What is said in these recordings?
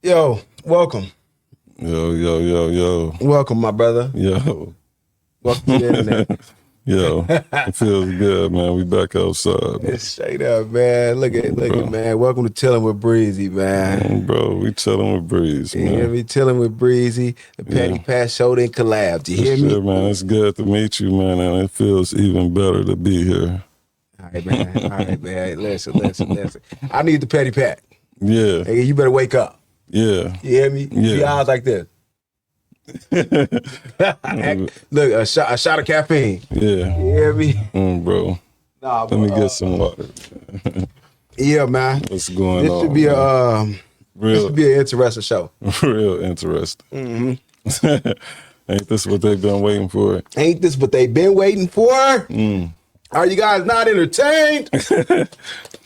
Yo, welcome. Yo. Welcome, my brother. Yo. Welcome to the internet. Yo. It feels good, man. We back outside. Man. It's straight up, man. Look at, man. Welcome to Chilling with Breezy, man. Bro, we chilling with Breeze, man. You hear me? Chilling with Breezy. The Petty Pat Show didn't collab. You hear me? Sure, man. It's good to meet you, man. And it feels even better to be here. All right, man. Listen. I need the Petty Pat. Yeah. Hey, you better wake up. Yeah. You hear me? Yeah. Be eyes like this. Look, a shot of caffeine. Yeah. You hear me? Bro. Nah, Let me get some water. Yeah, man. What's going This on? should be this should be an interesting show. Real interesting. Ain't this what they've been waiting for? Ain't this what they've been waiting for? Are you guys not entertained?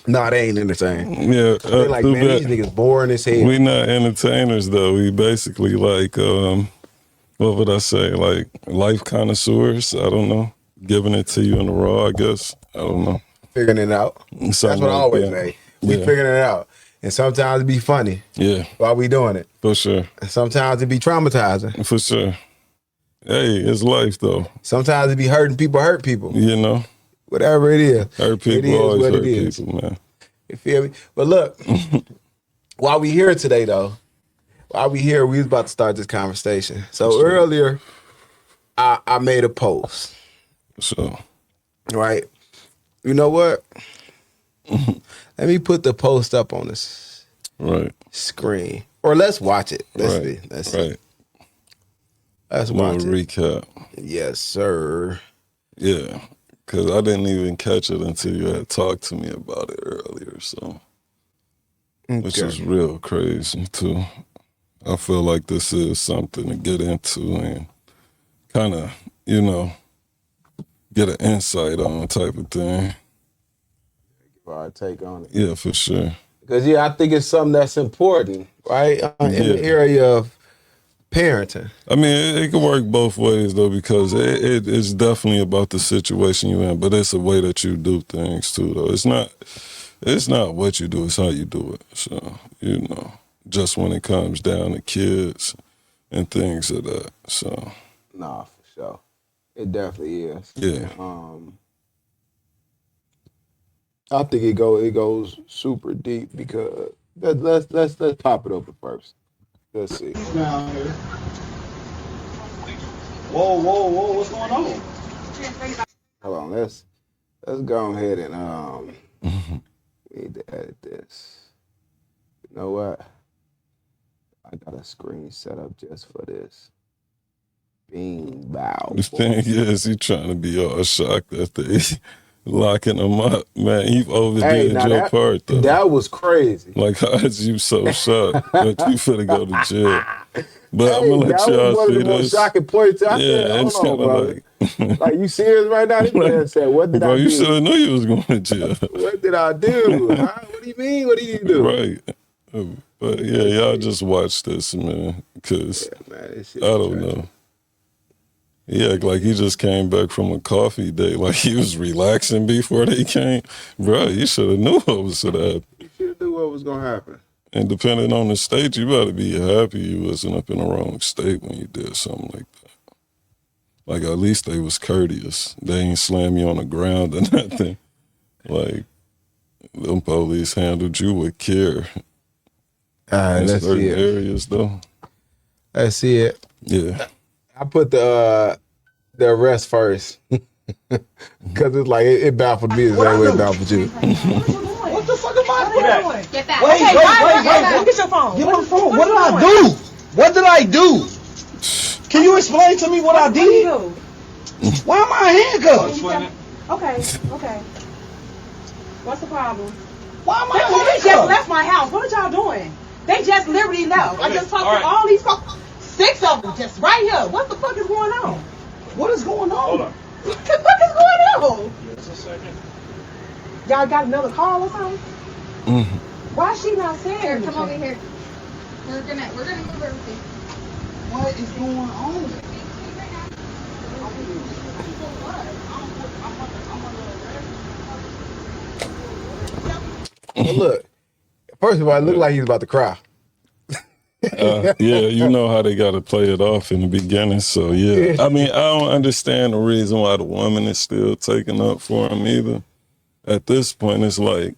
No, they ain't entertained. Yeah. They like, man, these niggas boring as hell. We not entertainers though. We basically like what would I say? Like life connoisseurs. I don't know. Giving it to you in the raw, I guess. I don't know. Figuring it out. That's what I always say. We figuring it out. And sometimes it be funny. Yeah. While we doing it. For sure. And sometimes it be traumatizing. For sure. Hey, it's life though. Sometimes it be hurting people hurt people. You know? Whatever it is. Hurt people always hurt people, man. You feel me? But look, while we here today though, we was about to start this conversation. So earlier, I made a post. So. Right? You know what? Let me put the post up on this screen. Or let's watch it. Let's see. Let's watch it. Recap. Yes, sir. Yeah. Because I didn't even catch it until you had talked to me about it earlier, so. Which is real crazy, too. I feel like this is something to get into and kind of, you know, get an insight on type of thing. Give our take on it. Yeah, for sure. Because, I think it's something that's important, right? In the area of parenting. I mean, it can work both ways, though, because it's definitely about the situation you're in, but it's a way that you do things, too, though. It's not what you do, it's how you do it. So, you know, just when it comes down to kids and things of that, so. Nah, for sure. It definitely is. Yeah. I think it goes super deep because let's pop it open first. Let's see. Whoa, what's going on? Hold on, let's go ahead and need to edit this. You know what? I got a screen set up just for this. Bing bow. The thing is, he trying to be all shocked that they locking him up. Man, you overdid your part, though. That was crazy. Like, how is you so shocked that you finna go to jail? But I'm gonna let y'all see that was one of the most this. shocking points. It's kind of like, you serious right now? This man said, what did I do? Bro, you should have knew you was going to jail. What did I do? What do you mean? What did you do? Right. But yeah, y'all just watch this, man, because I don't know. He act like he just came back from a coffee date, like he was relaxing before they came. Bro, you should have knew what was going to happen. You should have knew what was going to happen. And depending on the state, you better be happy you wasn't up in the wrong state when you did something like that. Like, at least they was courteous. They ain't slam you on the ground or nothing. Like, them police handled you with care. All right, let's see it. Areas, though. Let's see it. Yeah. I put the arrest first. Because it's like, it baffled me the same way it baffled you. What the fuck am I doing? Get back. Wait. Go get your phone. Get my phone. What did I do? What did I do? Can you explain to me what I did? Why am I handcuffed? Okay. What's the problem? Why am I They just handcuffed? left my house. What are y'all doing? They just literally left. I just talked to all these folks. 6 of them just right here. What the fuck is going on? What is going on? What the fuck is going on? Just a second. Y'all got another call or something? Why is she not saying Here, anything? come over here. We're gonna move everything. What is going on? Well, look, first of all, it looked like he was about to cry. Yeah, you know how they got to play it off in the beginning. So, yeah. I mean, I don't understand the reason why the woman is still taking up for him either. At this point, it's like,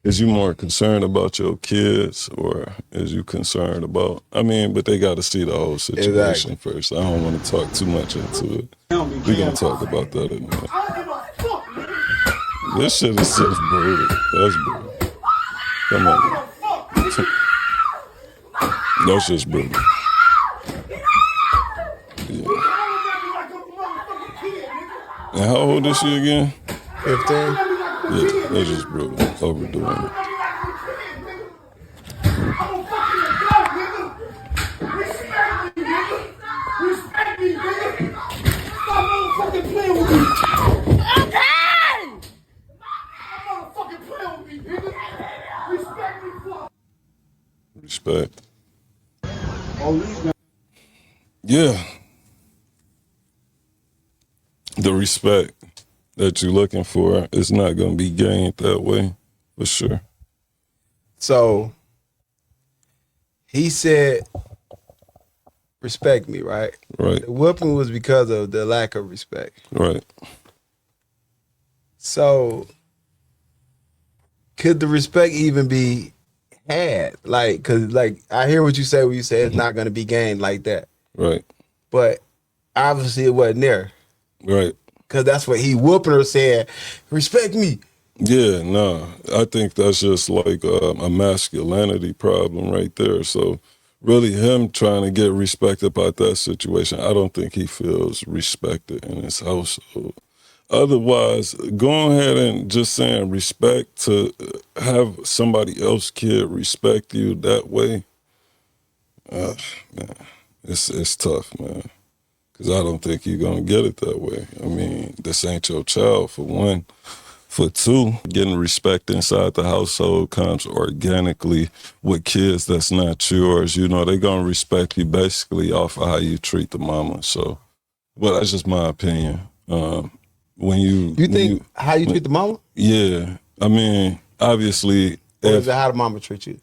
is you more concerned about your kids or is you concerned about, I mean, but they got to see the whole situation first. I don't want to talk too much into it. We're going to talk about that in a minute. This shit is just brutal. That's brutal. Come on. That's just brutal. Yeah. And how old is she again? 15. Yeah, that's just brutal. Overdoing it. Respect. Yeah. The respect that you're looking for is not going to be gained that way, for sure. So he said, respect me, right? Right. The whooping was because of the lack of respect. Right. So could the respect even be had? Like, cause like I hear what you say when you say it's not gonna be gained like that. Right. But obviously it wasn't there. Right. Cause that's what he whooping her saying, respect me. Yeah, no, I think that's just like a masculinity problem right there. So really him trying to get respect about that situation, I don't think he feels respected in his household. Otherwise, going ahead and just saying respect to have somebody else kid respect you that way, man, it's tough, man. Because I don't think you're going to get it that way. I mean, this ain't your child, for one. For two, getting respect inside the household comes organically with kids that's not yours. You know, they're going to respect you basically off of how you treat the mama. So, well, that's just my opinion. When you think how you treat the mama? Yeah. I mean, obviously. Or is it how the mama treat you?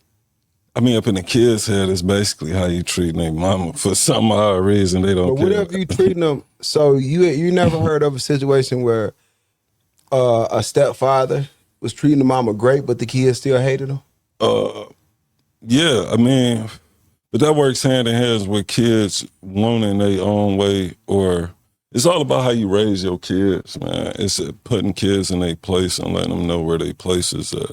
I mean, up in the kids' head, it's basically how you treat their mama. For some odd reason, they don't But care. whatever you treating them, so you never heard of a situation where a stepfather was treating the mama great, but the kids still hated him? Yeah, I mean, but that works hand in hand with kids wanting their own way, or it's all about how you raise your kids, man. It's putting kids in their place and letting them know where their place is at.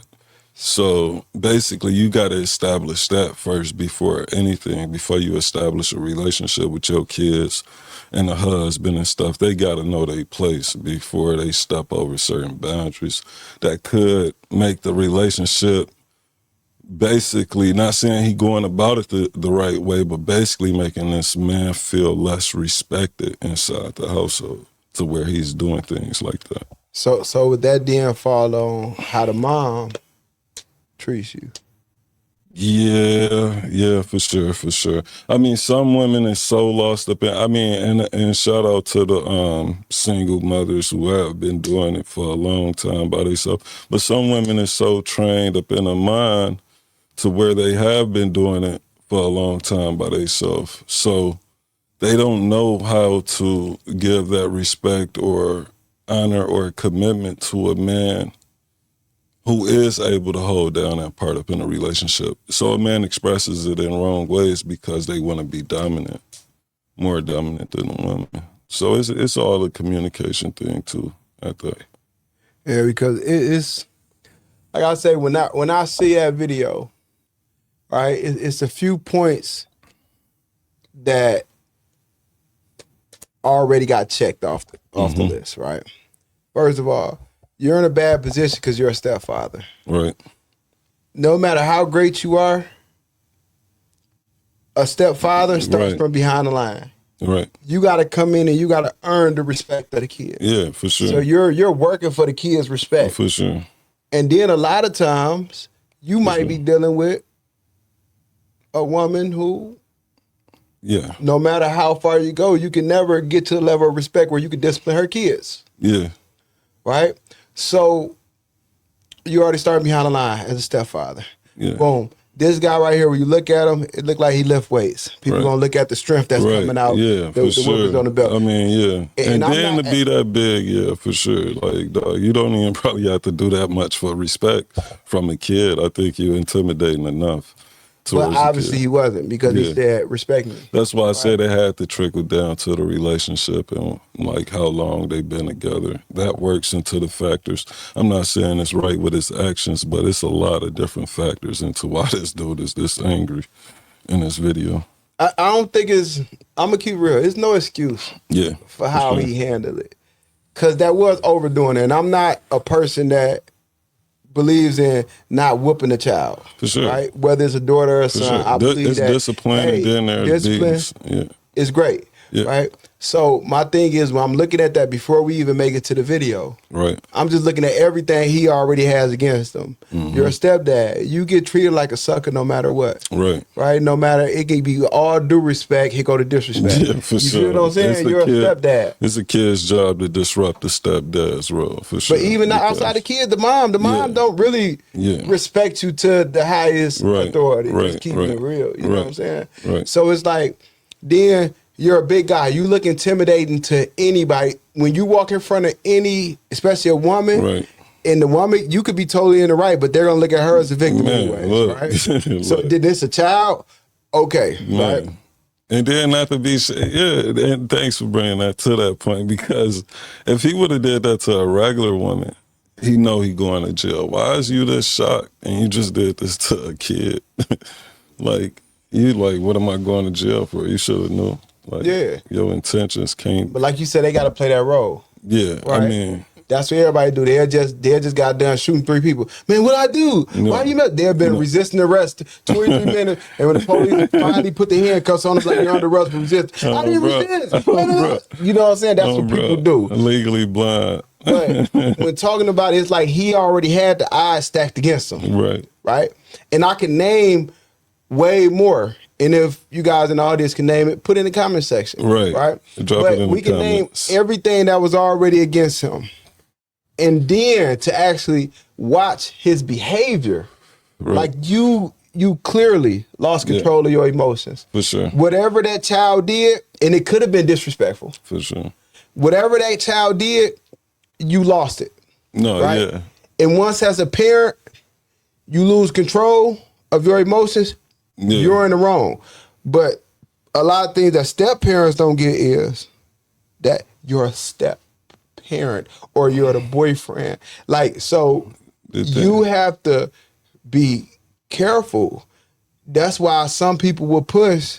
So basically, you got to establish that first before anything, before you establish a relationship with your kids and the husband and stuff. They got to know their place before they step over certain boundaries that could make the relationship basically, not saying he going about it the right way, but basically making this man feel less respected inside the household to where he's doing things like that. So would that then fall on how the mom treats you? Yeah, for sure. I mean, some women is so lost up in, I mean, and shout out to the single mothers who have been doing it for a long time by themselves. But some women is so trained up in their mind to where they have been doing it for a long time by themselves. So they don't know how to give that respect or honor or commitment to a man who is able to hold down that part up in a relationship. So a man expresses it in wrong ways because they want to be dominant, more dominant than a woman. So it's all a communication thing too, I think. Yeah, because it's like I say, when I see that video, right, it's a few points that already got checked off the list, right? First of all, you're in a bad position because you're a stepfather. Right. No matter how great you are, a stepfather starts from behind the line. Right. You got to come in and you got to earn the respect of the kids. Yeah, for sure. So you're working for the kids' respect. For sure. And then a lot of times you might be dealing with a woman who, no matter how far you go, you can never get to the level of respect where you can discipline her kids. Yeah. Right? So you already started behind the line as a stepfather. Yeah. Boom. This guy right here, when you look at him, it looked like he lift weights. People Right. gonna look at the strength that's Right. coming out. Yeah, the for sure. whippers on the belt. I mean, yeah. And I'm then not- to be that big, yeah, for sure. Like, dog, you don't even probably have to do that much for respect from a kid. I think you're intimidating enough. But obviously he wasn't, because he Yeah. said, respect me. That's why I said it had to trickle down to the relationship and like how long they've been together. That works into the factors. I'm not saying it's right with his actions, but it's a lot of different factors into why this dude is this angry in this video. I don't think it's, I'm gonna keep real. It's no excuse Yeah. for how sure. he handled it. Cause that was overdoing it. And I'm not a person that believes in not whooping a child. For sure. Right? Whether it's a daughter or a For son. sure. I believe It's that discipline, hey, and then there's discipline beatings. Yeah. is great. Yeah. Right? So my thing is, when I'm looking at that before we even make it to the video, Right. I'm just looking at everything he already has against him. Mm-hmm. You're a stepdad. You get treated like a sucker no matter what. Right. Right? No matter, it can be all due respect, here go to disrespect. Yeah, for you sure. feel what I'm saying? It's the You're kid- a stepdad. It's a kid's job to disrupt the stepdad's role, for sure. But even outside the kid, the mom Yeah. don't really Yeah. respect you to the highest Right, authority. right, Just keeping right, it real. You know what I'm right, saying? right. So it's like, then you're a big guy. You look intimidating to anybody. When you walk in front of any, especially a woman, Right. and the woman, you could be totally in the right, but they're gonna look at her as a victim Man, anyway. look. Right? So Look. did this a child? Okay. Man. Right? And then not to be, yeah, and thanks for bringing that to that point, because if he would have did that to a regular woman, he know he going to jail. Why is you this shocked and you just did this to a kid? Like, you like, what am I going to jail for? You should have known. Like, Yeah. your intentions can't, But like you said, they gotta play that role. yeah, I Right. mean, That's what everybody do. They just got done shooting 3 people. Man, what I do? No. Why you met? They've been resisting arrest 23 minutes, and when the police finally put the handcuffs on us, like you're under arrest for resisting. I didn't bruh. resist. Bruh. You know what I'm saying? That's what people bro, do. legally blind. But when talking about it, it's like he already had the odds stacked against him, Right. right? And I can name way more. And if you guys in the audience can name it, put it in the comment section. Right. Right? Drop but it in we the can comments. name everything that was already against him. And then to actually watch his behavior, Right. like you clearly lost Yeah. control of your emotions. For sure. Whatever that child did, and it could have been disrespectful. For sure. Whatever that child did, you lost it. No, Right? yeah. And once as a parent, you lose control of your emotions, Yeah. you're in the wrong. But a lot of things that step parents don't get is that you're a step parent or you're the boyfriend. Like, so you have to be careful. That's why some people will push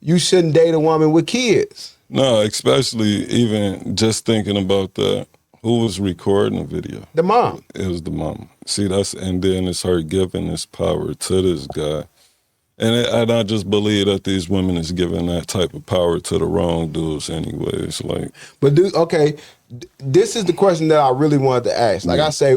you shouldn't date a woman with kids. No, especially even just thinking about that. Who was recording the video? The mom. It was the mom. See, and then it's her giving this power to this guy. And I just believe that these women is giving that type of power to the wrong dudes anyway. It's like, But this is the question that I really wanted to ask. Like I say,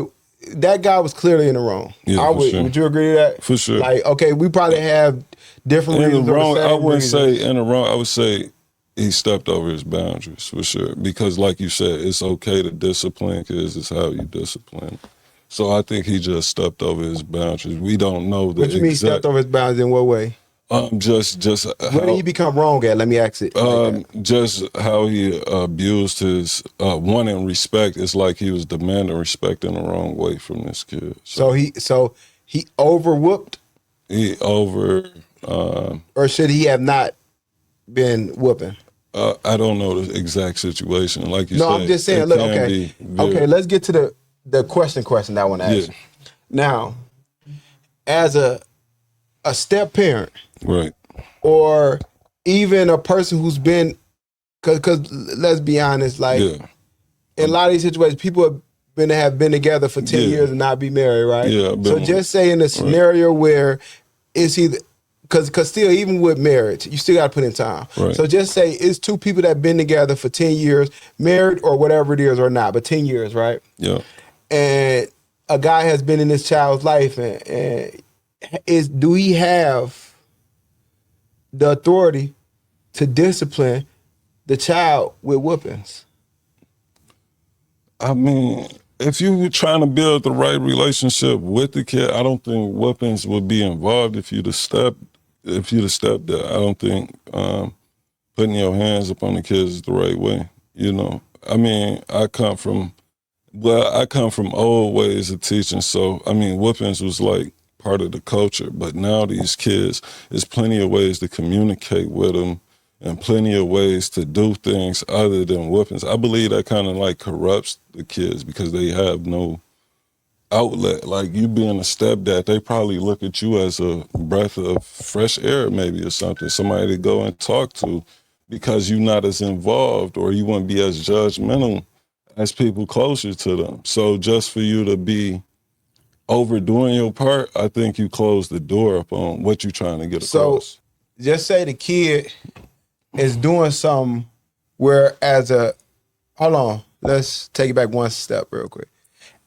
that guy was clearly in the wrong. Yeah, for sure. Would you agree to that? For sure. Like, okay, we probably have different in reasons. the or wrong, same I wouldn't reasons. say in the wrong, I would say he stepped over his boundaries for sure. Because like you said, it's okay to discipline kids, it's how you discipline. So I think he just stepped over his boundaries. We don't know the What you mean stepped over his boundaries in what way? just Where did he become wrong at? Let me ask it. just how he abused his wanting respect. It's like he was demanding respect in the wrong way from this kid. So he over whooped, He over. or should he have not been whooping? I don't know the exact situation. Like you said, No, I'm just saying. it Look, can okay, be very- okay. Let's get to the question that I want to ask. Yeah. Now, as a step parent, Right. or even a person who's been, because let's be honest, like Yeah. in a lot of these situations, people have been together for 10 Yeah. years and not be married, right? Yeah, I've been So one. just say in a scenario where it's either, because still, even with marriage, you still got to put in time. Right. So just say it's 2 people that have been together for 10 years, married or whatever it is or not, but 10 years, right? Yeah. And a guy has been in this child's life, and do he have the authority to discipline the child with whoopings? I mean, if you were trying to build the right relationship with the kid, I don't think whoopings would be involved if you'd have stepped there. I don't think putting your hands up on the kids is the right way. You know, I mean, I come from old ways of teaching. So, I mean, whoopings was like part of the culture. But now these kids, there's plenty of ways to communicate with them and plenty of ways to do things other than whoopings. I believe that kind of like corrupts the kids because they have no outlet. Like you being a stepdad, they probably look at you as a breath of fresh air maybe or something, somebody to go and talk to because you're not as involved or you wouldn't be as judgmental as people closer to them. So just for you to be overdoing your part, I think you close the door up on what you're trying to get across. So just say the kid is doing something where hold on, let's take it back one step real quick.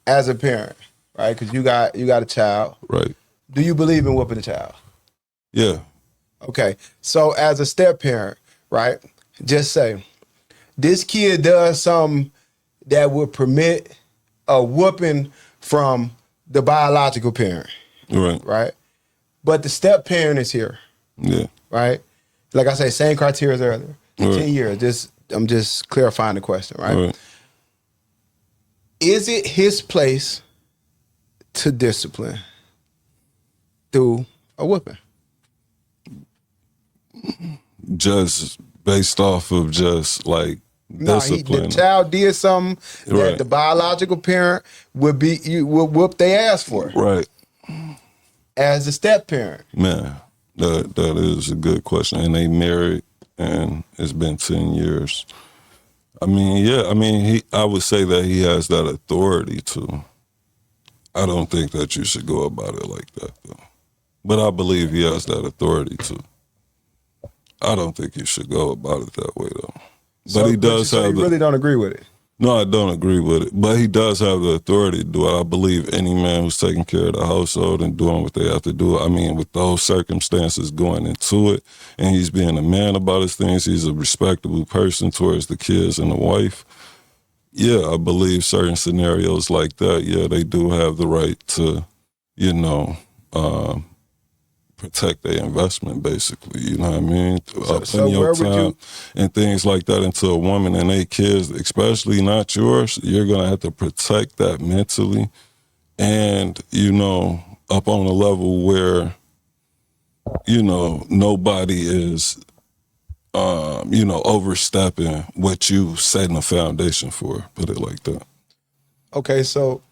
As a parent, right? Because you got a child. Right. Do you believe in whooping a child? Yeah. Okay. So as a step parent, right? Just say this kid does something that would permit a whooping from the biological parent. Right. Right? But the step parent is here. Yeah. Right? Like I say, same criteria as earlier. Right. 10 years. I'm just clarifying the question, right? Is it his place to discipline through a whooping? Just based off of just like discipline. The child did something that the biological parent would whoop their ass for. Right. As a step parent. Man, that is a good question. And they married and it's been 10 years. I mean, yeah, I would say that he has that authority to. I don't think that you should go about it like that, though. But I believe he has that authority to. I don't think you should go about it that way, though. But he does have. You really don't agree with it? No, I don't agree with it. But he does have the authority to do it. I believe any man who's taking care of the household and doing what they have to do, I mean, with those circumstances going into it, and he's being a man about his things, he's a respectable person towards the kids and the wife. Yeah, I believe certain scenarios like that, yeah, they do have the right to, protect their investment, basically. You know what I mean? Putting your time and things like that into a woman and their kids, especially not yours, you're going to have to protect that mentally and, up on a level where, nobody is, overstepping what you setting a foundation for, put it like that. Okay, so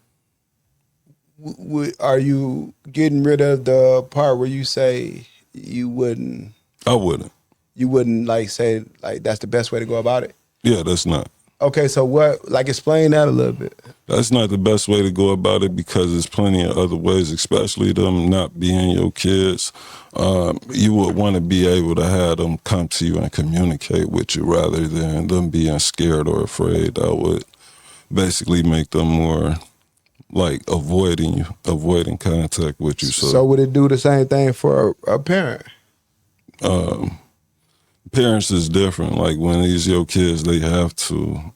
are you getting rid of the part where you say you wouldn't? I wouldn't. You wouldn't say that's the best way to go about it? Yeah, that's not. Okay, so explain that a little bit. That's not the best way to go about it because there's plenty of other ways, especially them not being your kids. You would want to be able to have them come to you and communicate with you rather than them being scared or afraid. That would basically make them more avoiding contact with you. So would it do the same thing for a parent? Parents is different. Like when these your kids, they have to,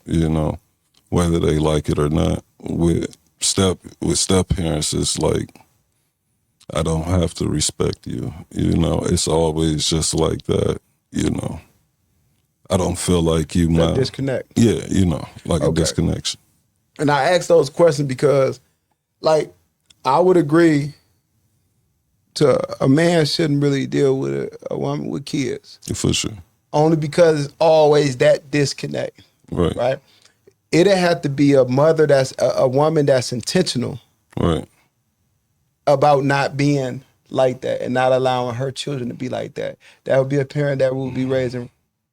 whether they like it or not. With step parents, it's like, I don't have to respect you. It's always just like that. I don't feel like you might disconnect. Yeah, a disconnection. And I ask those questions because, I would agree a man shouldn't really deal with a woman with kids. For sure. Only because it's always that disconnect. Right? It'd have to be a mother that's a woman that's intentional. Right. About not being like that and not allowing her children to be like that. That would be a parent that will be raising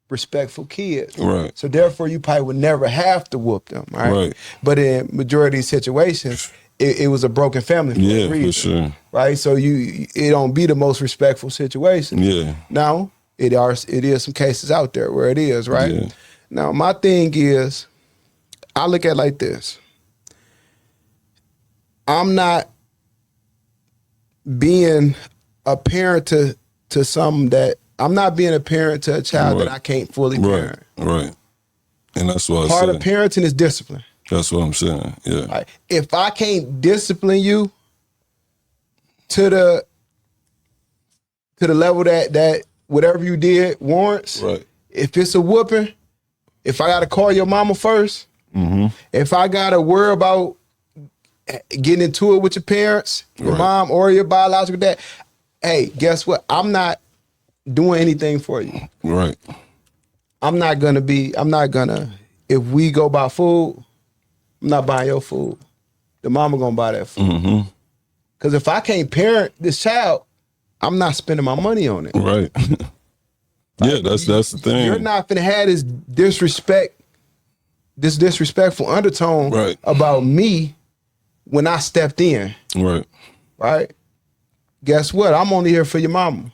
respectful kids. Right. So therefore you probably would never have to whoop them, right? But in majority of situations, it was a broken family for a reason. For sure. Right? So it don't be the most respectful situation. Yeah. Now, it is some cases out there where it is, right? Yeah. Now, my thing is, I look at it like this. I'm not being a parent to something that I'm not being a parent to a child that I can't fully parent. Right. And that's what part of parenting is discipline. That's what I'm saying. Yeah. Right? If I can't discipline you to the level that whatever you did warrants, Right. if it's a whooping, if I gotta call your mama first, if I gotta worry about getting into it with your parents, your mom or your biological dad, hey, guess what? I'm not doing anything for you. Right. I'm not gonna, if we go buy food, I'm not buying your food. The mama gonna buy that food. Cause if I can't parent this child, I'm not spending my money on it. Right. Yeah, that's the thing. You're not gonna have this disrespectful undertone about me when I stepped in. Right. Right? Guess what? I'm only here for your mama.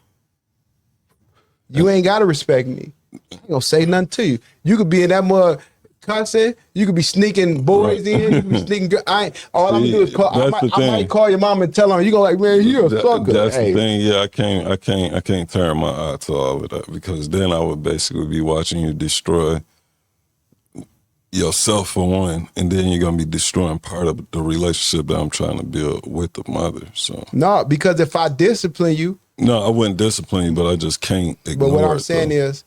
You ain't gotta respect me. I ain't gonna say nothing to you. You could be in that mud cussing. You could be sneaking boys in. You could be sneaking. I'm gonna do is call. I might call your mom and tell her. You go like, man, you a sucker. That's the thing. Yeah, I can't turn my eye to all of that, because then I would basically be watching you destroy yourself for one, and then you're gonna be destroying part of the relationship that I'm trying to build with the mother. So no, because if I discipline you, no, I wouldn't discipline you, but I just can't ignore. But what I'm saying is,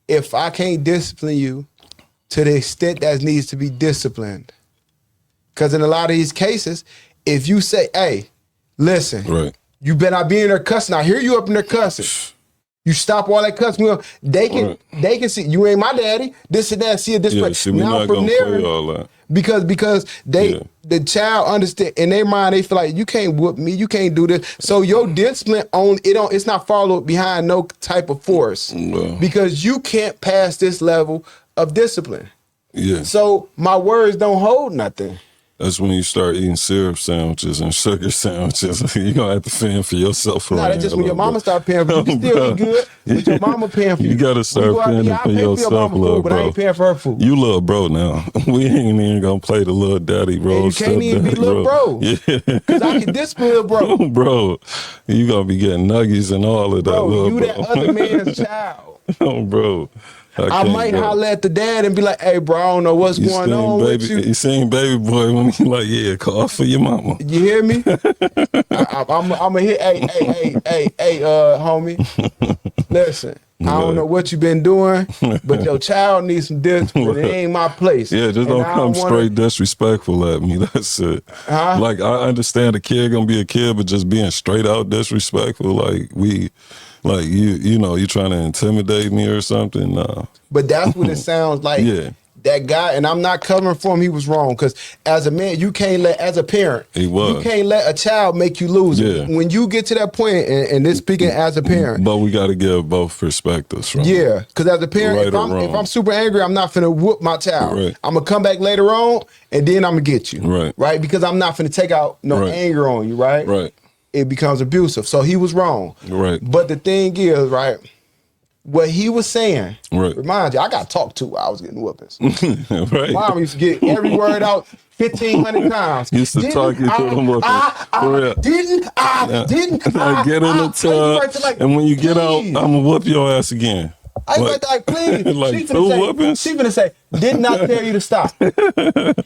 if I can't discipline you to the extent that needs to be disciplined, because in a lot of these cases, if you say, "Hey, listen, you better not be in there cussing," I hear you up in there cussing. You stop all that cussing. They can see you ain't my daddy. This and that. See it this way. See, we're not gonna play all that. Because the child understand in their mind, they feel like you can't whoop me, you can't do this. So your discipline it's not followed behind no type of force. Because you can't pass this level of discipline. Yeah. So my words don't hold nothing. That's when you start eating syrup sandwiches and sugar sandwiches. You're going to have to fend for yourself. No, that's just when your mama start paying for you. You still eat good, but your mama paying for you. You got to start paying for yourself, little bro. But I ain't paying for her food. You little bro now. We ain't even going to play the little daddy role. You can't even be little bro. Yeah. Because I can discipline little bro. Bro, you going to be getting nuggies and all of that, little bro. You that other man's child. Oh, bro. I might holler at the dad and be like, "Hey, bro, I don't know what's going on with you." You seen baby boy when he like, "Yeah, call for your mama." You hear me? I'm gonna hit. Hey, homie. Listen, I don't know what you been doing, but your child needs some discipline. It ain't my place. Yeah, just don't come straight disrespectful at me. That's it. Like, I understand a kid gonna be a kid, but just being straight out disrespectful, like you know, you trying to intimidate me or something. Nah. But that's what it sounds like. Yeah. That guy, and I'm not covering for him, he was wrong. Because as a man, you can't as a parent, you can't let a child make you lose. Yeah. When you get to that point, and this speaking as a parent. But we got to give both perspectives from because as a parent, if I'm super angry, I'm not finna whoop my child. Right. I'm gonna come back later on, and then I'm gonna get you. Right? Because I'm not finna take out no anger on you, right? It becomes abusive. So he was wrong. Right. But the thing is, right, what he was saying, remind you, I got talked to while I was getting whoopings. Mom used to get every word out 1,500 times. Used to talk you through them whoopings. Didn't I get in the tub, and when you get out, I'm going to whoop your ass again. I like, please. Like 2 whoopings? She finna say, didn't I tell you to stop?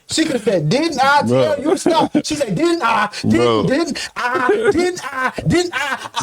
She could have said, didn't I tell you to stop? She said, didn't I? Didn't I?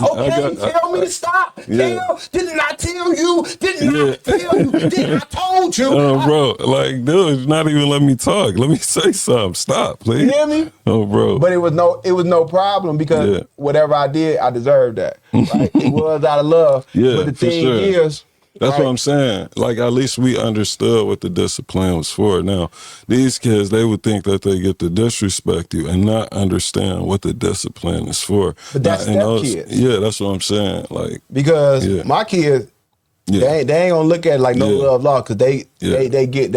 Okay, tell me to stop. Didn't I tell you? Didn't I tell you? Didn't I told you? Bro, like, dude, not even let me talk. Let me say something. Stop, please. You hear me? Oh, bro. But it was no problem because whatever I did, I deserved that. Right? It was out of love. But the thing is, that's what I'm saying. Like, at least we understood what the discipline was for. Now, these kids, they would think that they get to disrespect you and not understand what the discipline is for. But that's kids. Yeah, that's what I'm saying. Like, because my kids, they ain't gonna look at it like no love law because they get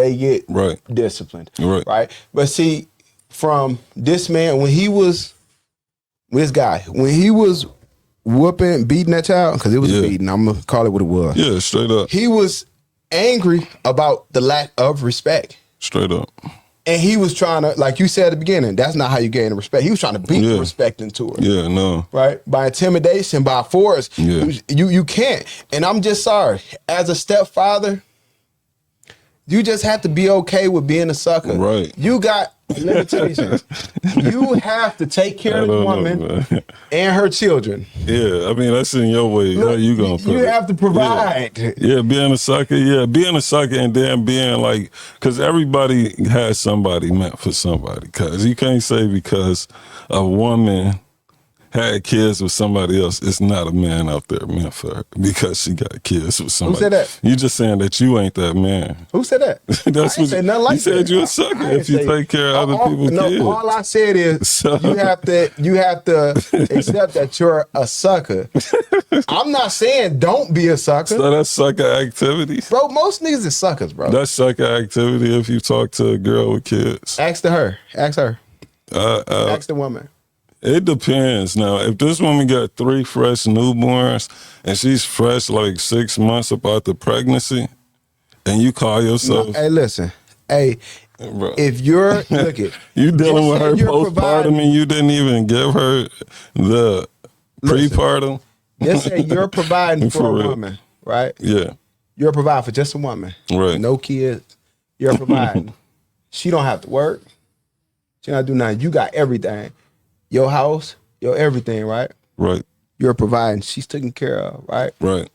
disciplined. Right. But see, from this man, when he was whooping, beating that child, because it was a beating. I'm gonna call it what it was. Yeah, straight up. He was angry about the lack of respect. Straight up. And he was trying to, like you said at the beginning, that's not how you gain the respect. He was trying to beat the respect into it. Yeah, no. Right? By intimidation, by force. Yeah. You can't. And I'm just sorry. As a stepfather, You just have to be okay with being a sucker. Right. You got, let me tell you something. You have to take care of the woman and her children. Yeah, I mean, that's in your way. How you gonna put it? You have to provide. Yeah, being a sucker, and then being like, because everybody has somebody meant for somebody. Because you can't say because a woman had kids with somebody else, it's not a man out there meant for her because she got kids with somebody. Who said that? You just saying that you ain't that man. Who said that? That's I ain't say nothing like you said. that. You a sucker if you take care of other people's kids. All I said is So- you have to accept that you're a sucker. I'm not saying don't be a sucker. So that's sucker activity. Bro, most niggas is suckers, bro. That's sucker activity if you talk to a girl with kids. Ask her. Ask her. Ask the woman. It depends. Now, if this woman got 3 fresh newborns and she's fresh like 6 months about the pregnancy, and you call yourself, Hey, listen. Hey, bro, if you're look it, you dealing with her you're postpartum providing- and you didn't even give her the prepartum. just say you're providing for, For a real. woman, right? Yeah, You're providing for just a woman. Right. No kids. You're providing. She don't have to work. She don't have to do nothing. You got everything. Your house, your everything, right? right, You're providing. She's taken care of, right? right,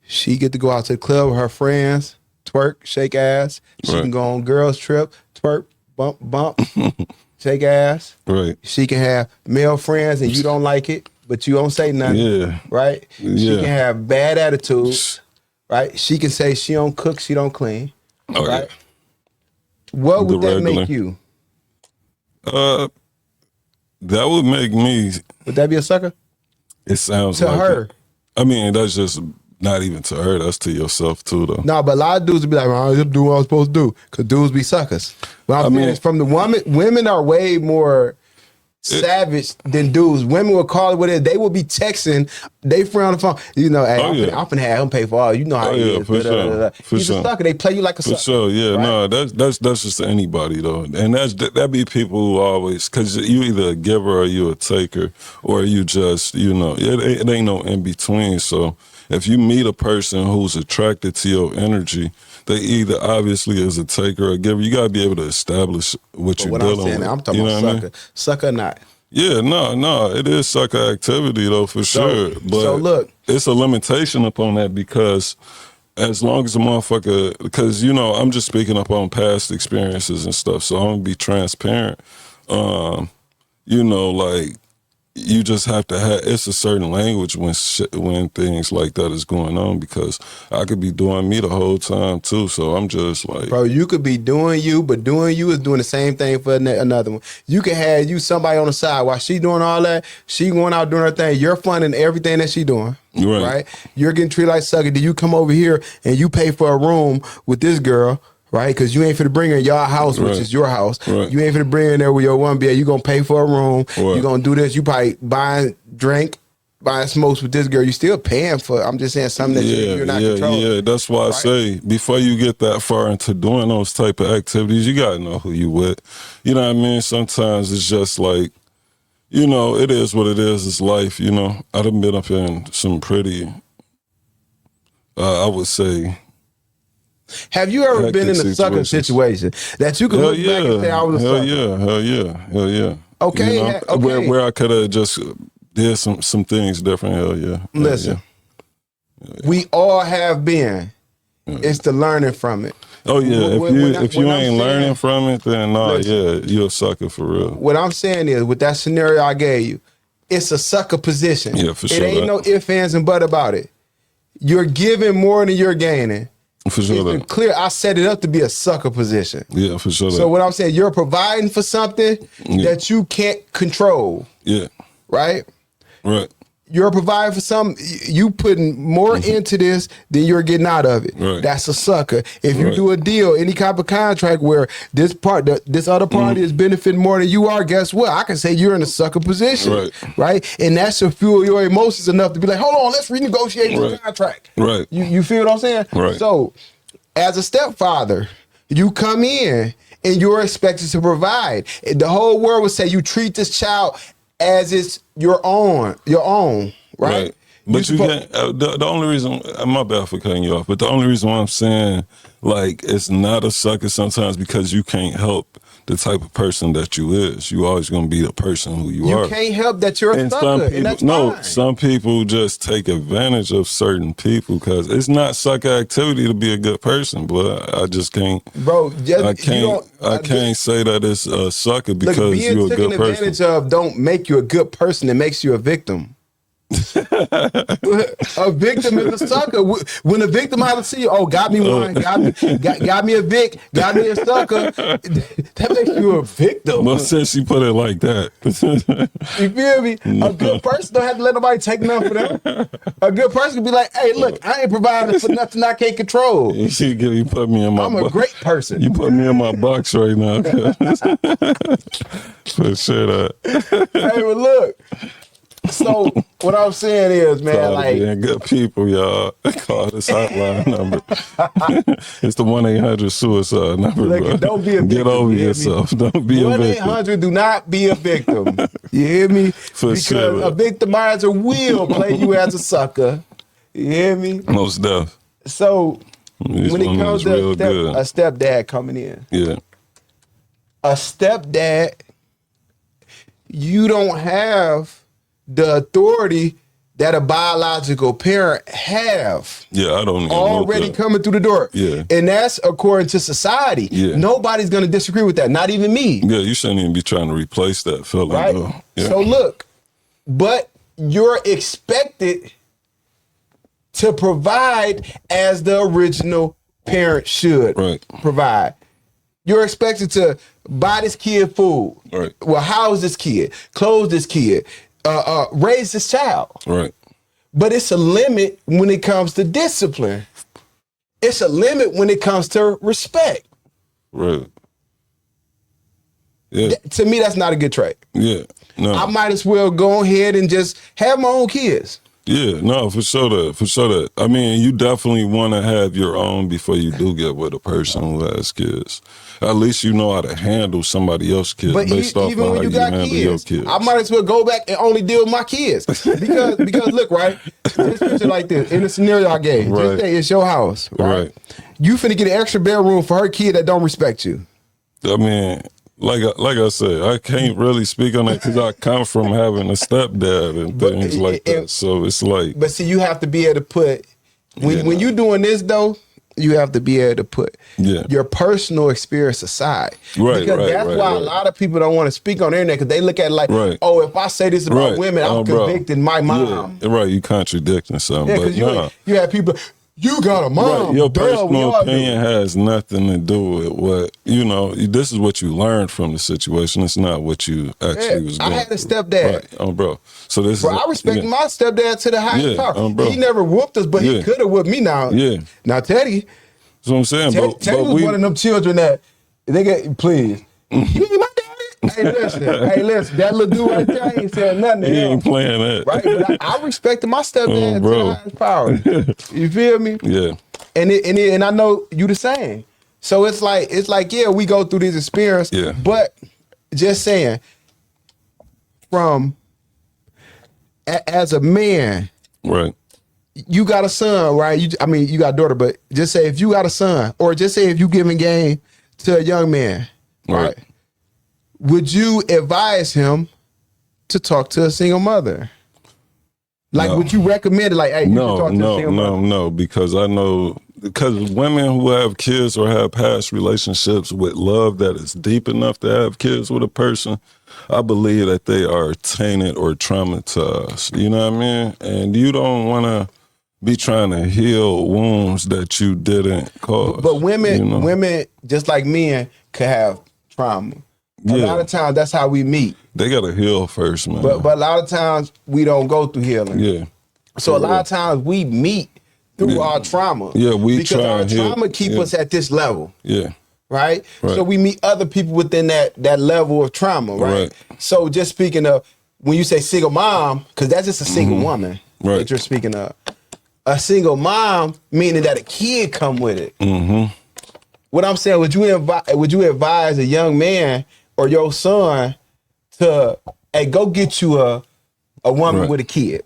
She get to go out to the club with her friends, twerk, shake ass. She Right. can go on girls trip, twerk, bump, shake ass. right. She can have male friends and you don't like it, but you don't say nothing. Yeah. Right? She Yeah. can have bad attitudes. Right? She can say she don't cook, she don't clean. Oh, right? yeah. What would The that regular. make you? That would make me. Would that be a sucker? It sounds To like her. it. I mean, that's just not even to her. That's to yourself too, though. No, but a lot of dudes would be like, well, I just do what I'm supposed to do. Because dudes be suckers. But I'm saying is from the woman, women are way more savage than dudes. Women will call it what it is. They will be texting, they friend on the phone. You know, hey, I'm finna have him pay for all. You know how Oh, it yeah, is. for sure. For He's a sure. sucker. They play you like a For sucker. sure, yeah, right? no, that's just anybody though, and that be people who always, because you either a giver or you a taker, or you just, it ain't no in between. So if you meet a person who's attracted to your energy, they either obviously is a taker or a giver. You gotta be able to establish what But you're what I'm dealing saying, with. I'm talking You know about what I sucker. mean? Sucker or not. Yeah, no, it is sucker activity though, for sure. But so look, it's a limitation upon that because as long as a motherfucker, because I'm just speaking up on past experiences and stuff, so I'm gonna be transparent. Like you just have to have. It's a certain language when things like that is going on, because I could be doing me the whole time too. So I'm just like, bro, you could be doing you, but doing you is doing the same thing for another one. You can have somebody on the side while she doing all that. She going out doing her thing. You're funding everything that she doing. Right. You're getting treated like sucker. Do you come over here and you pay for a room with this girl? Right, because you ain't finna bring her in your house, which is your house. Right. You ain't finna bring her in there with your one bed. You gonna pay for a room. Right. You gonna do this. You probably buying drink, buying smokes with this girl. You still paying for. I'm just saying something that you're not controlling. Yeah, that's why I say before you get that far into doing those type of activities, you gotta know who you with. You know what I mean? Sometimes it's just like, it is what it is. It's life. I done been up in some pretty, I would say. Have you ever been in a Hectic sucker situation that you can Hell look back and say I was a hell sucker? hell yeah. Okay, okay. Where I could have just did some things different. Hell yeah. Hell Listen, yeah. we all have been. It's the learning from it. Oh yeah. If you I'm ain't learning from it, then Listen. you're a sucker for real. What I'm saying is, with that scenario I gave you, it's a sucker position. Yeah, for It sure. ain't no ifs, ands, and buts about it. You're giving more than you're gaining. For It's sure. been clear. I set it up to be a sucker position. Yeah, for sure. So what I'm saying, you're providing for something that you can't control, Yeah. right? Right. You're providing for something. You putting more into this than you're getting out of it. Right. That's a sucker. If you Right. do a deal, any type of contract where this other party is benefiting more than you are, guess what? I can say you're in a sucker position, right? And that should fuel your emotions enough to be like, hold on, let's renegotiate this contract. Right. You feel what I'm saying? Right. So, as a stepfather, you come in and you're expected to provide. The whole world would say you treat this child as it's your own, right? But you can't. The only reason, my bad for cutting you off, but the only reason why I'm saying like it's not a sucker sometimes because you can't help the type of person that you is. You always gonna be the person who you are. You can't help that you're a sucker, and that's fine. Some people just take advantage of certain people because it's not sucker activity to be a good person. But I just can't, bro. I can't say that it's a sucker because you're a good person. Being taken advantage of don't make you a good person. It makes you a victim. A victim is a sucker. When a victim has to see you, oh, got me one, got me a Vic, got me a sucker, that makes you a victim. Well, since you put it like that, you feel me? A good person don't have to let nobody take nothing for them. A good person can be like, hey, look, I ain't providing for nothing I can't control. You put me in my. I'm a great person. You put me in my box right now. For sure. Hey, but look. So what I'm saying is, man, like being good people, y'all. Call this hotline number. It's the 1-800-SUICIDE number. Look, bro. Don't be a victim. Get over yourself. Don't be a victim. 1-800. Do not be a victim. You hear me? Because sure. a victimizer will play you as a sucker. You hear me? Most deaf. So when it comes to a stepdad coming in, a stepdad, you don't have the authority that a biological parent have. Yeah, I don't even already coming through the door. Yeah. And that's according to society. Yeah. Nobody's gonna disagree with that, not even me. Yeah, you shouldn't even be trying to replace that feeling. Right? Though. Yeah. So look, but you're expected to provide as the original parent should provide. You're expected to buy this kid food. Right. Well, house this kid, clothe this kid, raise this child. Right. But it's a limit when it comes to discipline. It's a limit when it comes to respect. Right. Yeah. To me, that's not a good trait. Yeah. No. I might as well go ahead and just have my own kids. Yeah, no, for sure that. I mean, you definitely want to have your own before you do get with a person who has kids. At least you know how to handle somebody else's kids based off of how you handle your kids. I might as well go back and only deal with my kids. Because look, right? Just picture like this. In the scenario I gave, just say it's your house, right? You finna get an extra bedroom for her kid that don't respect you. I mean, like I said, I can't really speak on that because I come from having a stepdad and things like that. So it's like... But see, you have to be able to put... When you're doing this, though, you have to be able to put your personal experience aside. Right, because that's why a lot of people don't want to speak on the internet because they look at it like, oh, if I say this about women, I'm convicting my mom. Yeah. Right, you contradicting something. Yeah, because you have people... You got a mom. Right. Your personal opinion has nothing to do with what, this is what you learned from the situation. It's not what you actually was doing. I had a stepdad. Right. Oh, bro. So this I respect my stepdad to the highest power. Bro. He never whooped us, but he could have whooped me now. Yeah. Now, Teddy. That's what I'm saying. Teddy was one of them children that, they get, please. You ain't my daddy. Hey, listen, that little dude right there ain't saying nothing to him. He ain't playing that. Right? But I respected my stepdad to the highest power. You feel me? Yeah. And I know you the same. So it's like, yeah, we go through this experience. Yeah. But just saying, as a man, right? You got a son, right? You got a daughter, but just say if you got a son, or just say if you giving game to a young man, right? Would you advise him to talk to a single mother? Like, would you recommend it? Like, hey, you should talk to a single mother? No, because I know, because women who have kids or have past relationships with love that is deep enough to have kids with a person, I believe that they are tainted or traumatized. You know what I mean? And you don't want to be trying to heal wounds that you didn't cause. But women, just like men, could have trauma. A lot of times, that's how we meet. They got to heal first, man. But a lot of times, we don't go through healing. Yeah. So a lot of times, we meet through our trauma. Yeah, because our trauma keep us at this level. Yeah. Right? So we meet other people within that level of trauma, right? So just speaking of, when you say single mom, because that's just a single woman that you're speaking of. A single mom, meaning that a kid come with it. Mm-hmm. What I'm saying, would you advise a young man or your son to, hey, go get you a woman with a kid?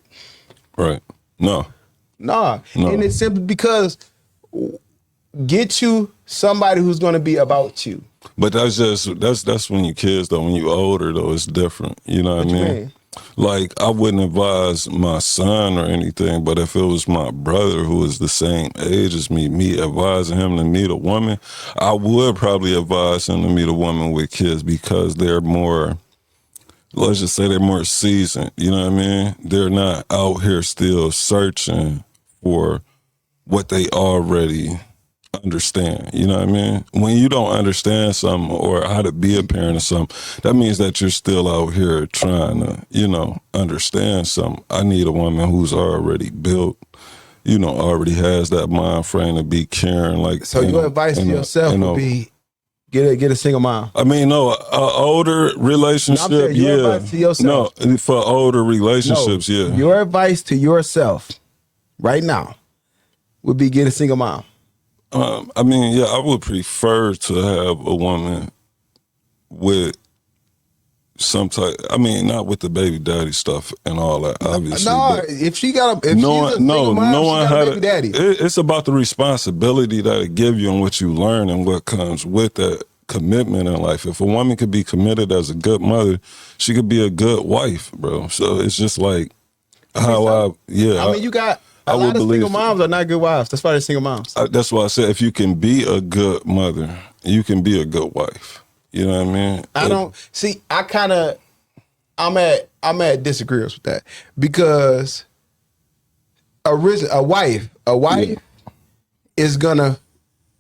Right. No. Nah. No. And it's simply because get you somebody who's going to be about you. But that's when you kids though. When you older though, it's different. You know what I you mean? mean? Like I wouldn't advise my son or anything, but if it was my brother who is the same age as me advising him to meet a woman, I would probably advise him to meet a woman with kids because they're more, let's just say they're more seasoned. You know what I mean? They're not out here still searching for what they already understand. You know what I mean? When you don't understand something or how to be a parent or something, that means that you're still out here trying to, you know, understand something. I need a woman who's already built, you know, already has that mind frame to be caring. Like, So your advice to yourself would be get a single mom. I mean, no, older relationship, No, I'm saying your advice to yourself. No, for older relationships, No, yeah. Your advice to yourself right now would be get a single mom. I mean, yeah, I would prefer to have a woman with some type. I mean, not with the baby daddy stuff and all that. Obviously, No, but if she got a, if she's a single mom, knowing she how got a to. baby daddy. It's about the responsibility that it give you and what you learn and what comes with that commitment in life. If a woman could be committed as a good mother, she could be a good wife, bro. So it's just like how I mean, you got. A lot of single moms are not good wives. That's why they're single moms. That's why I said if you can be a good mother, you can be a good wife. You know what I mean? I don't see. I'm at disagreements with that because a wife is gonna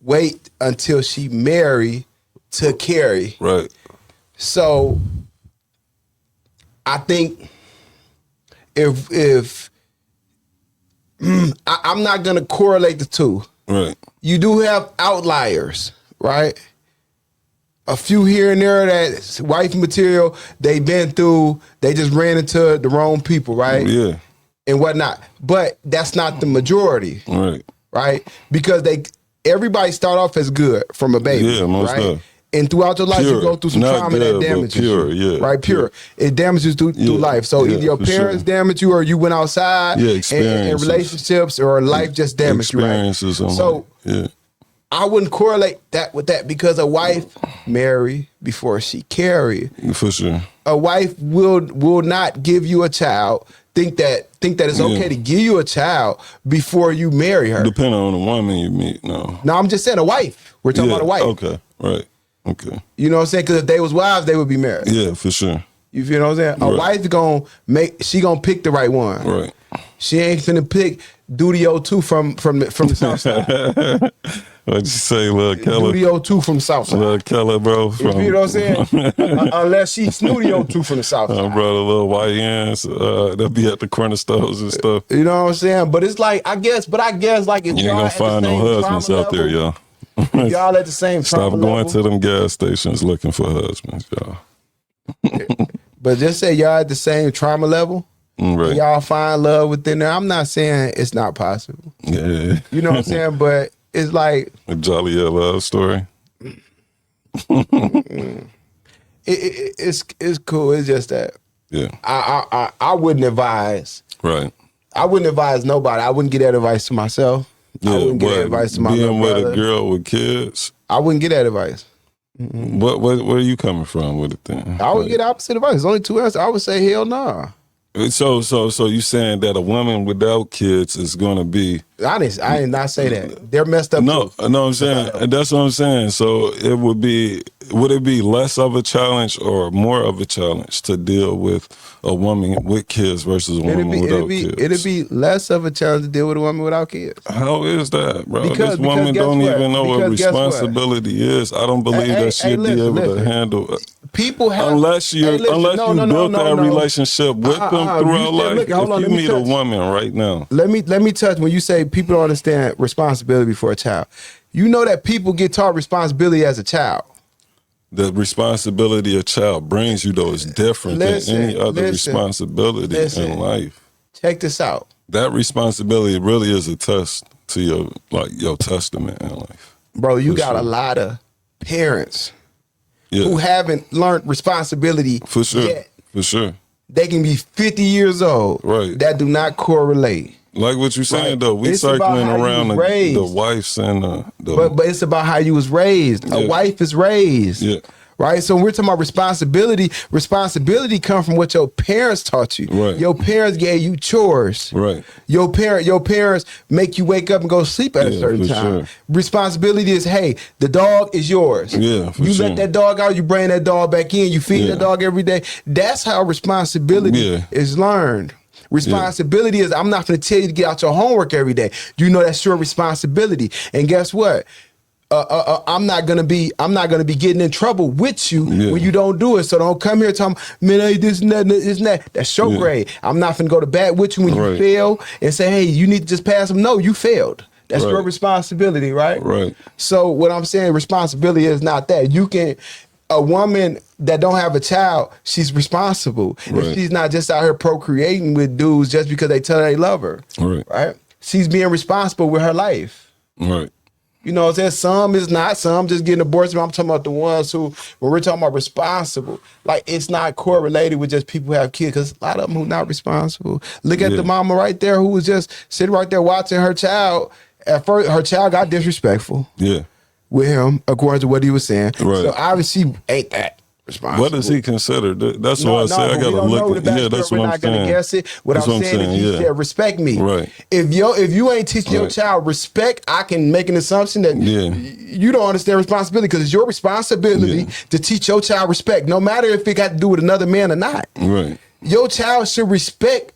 wait until she marry to carry. Right. So I think if I'm not gonna correlate the two. Right. You do have outliers, right? A few here and there that's wife material, they've been through, they just ran into the wrong people, right? Yeah. And whatnot. But that's not the majority. Right. Right? Because everybody start off as good from a baby. Yeah, most right? of. And throughout your life, Pure. you go through some Not trauma good, that but damages pure, you. yeah, Right? Pure. It damages through life. So yeah, either your for parents sure. damaged you or you went outside and experiences. relationships or life just damaged you. Right? Experiences. So yeah. I wouldn't correlate that with that because a wife marry before she carry. For sure. A wife will not give you a child. Think that it's okay to give you a child before you marry her. Depending on the woman you meet, no. No, I'm just saying a wife. We're talking about a wife. Okay. Right. Okay. You know what I'm saying? Because if they was wives, they would be married. Yeah, for sure. You feel what I'm saying? A Right. wife gonna pick the right one. Right. She ain't finna pick Duty 02 from the south side. What'd you say, Lil Keller? Duty 02 from the south side. Lil Keller, bro. You feel what I'm saying? Unless she's Snooty 02 from the south side. Bro, the little YNs, they'll be at the corner stores and stuff. You know what I'm saying? But it's like, I guess like if You ain't y'all gonna at the find no same husbands trauma out there, level, y'all. if y'all at the same Stop trauma going level, to them gas stations looking for husbands, y'all. but just say y'all at the same trauma level, Right. y'all find love within there. I'm not saying it's not possible. Yeah. You know what I'm saying? But it's like A jolly love story. it's cool. It's just that Yeah. I wouldn't advise. Right. I wouldn't advise nobody. I wouldn't give that advice to myself. I Yeah. wouldn't give that advice to my little being with brother. a girl with kids. I wouldn't get that advice. Where are you coming from with it then? I would get opposite advice. There's only two answers. I would say hell nah. So you saying that a woman without kids is gonna be I did not say that. They're messed up. no, too. I'm saying, and that's what I'm saying. So would it be less of a challenge or more of a challenge to deal with a woman with kids versus a woman without kids? It'd be less of a challenge to deal with a woman without kids. How is that, bro? Because this woman guess don't what? even know what Because guess what? responsibility is. I don't believe Hey, that she'll be able listen. to handle it. People have Unless you built that relationship with them throughout life. Look, hold on, if let you me meet a touch. woman right now, Let me touch when you say people don't understand responsibility for a child. You know that people get taught responsibility as a child. the responsibility a child brings you though is different than any other responsibility in life. Check this out. That responsibility really is a test to your testament in life. Bro, you For got a sure. lot of parents Yeah, who haven't learned responsibility for sure, yet. for sure. They can be 50 years old. Right. That do not correlate. Like what you saying though, we It's about circling how you around was the raised. wives and the But it's about how you was raised. A Yeah. wife is raised. Yeah. Right? So when we're talking about responsibility come from what your parents taught you. Right. Your parents gave you chores. right. Your parents make you wake up and go sleep at a Yeah, certain for time. sure. Responsibility is, hey, the dog is yours. Yeah, for you sure. let that dog out, you bring that dog back in, you feed Yeah. that dog every day. That's how responsibility Yeah. is learned. Responsibility is, I'm not going to tell you to get out your homework every day. You know that's your responsibility. And guess what? I'm not gonna be getting in trouble with you Yeah. when you don't do it. So don't come here talking, man, hey, this and that, this and that. That's your Yeah. grade. I'm not gonna go to bat with you when you Right. fail and say, hey, you need to just pass them. No, you failed. That's your Right. responsibility, right? Right. So what I'm saying, responsibility is not that. A woman that don't have a child, she's responsible. Right. If she's not just out here procreating with dudes just because they tell her they love her. Right. Right? She's being responsible with her life. Right. You know what I'm saying? Some is not. Some just getting abortions. I'm talking about the ones who, when we're talking about responsible, like it's not correlated with just people who have kids, because a lot of them who not responsible. Look at Yeah. the mama right there who was just sitting right there watching her child. At first, her child got disrespectful Yeah. with him, according to what he was saying. Right. So obviously, ain't that responsible. What does he consider? That's what I say. I but we gotta don't know look. the Yeah, backstory. that's We're what I'm not gonna saying. guess it. What That's I'm saying is, he yeah. said, "Respect me." Right. If you ain't teaching your Right. child respect, I can make an assumption that Yeah. you don't understand responsibility, because it's your responsibility Yeah. to teach your child respect, no matter if it got to do with another man or not. Right. Your child should respect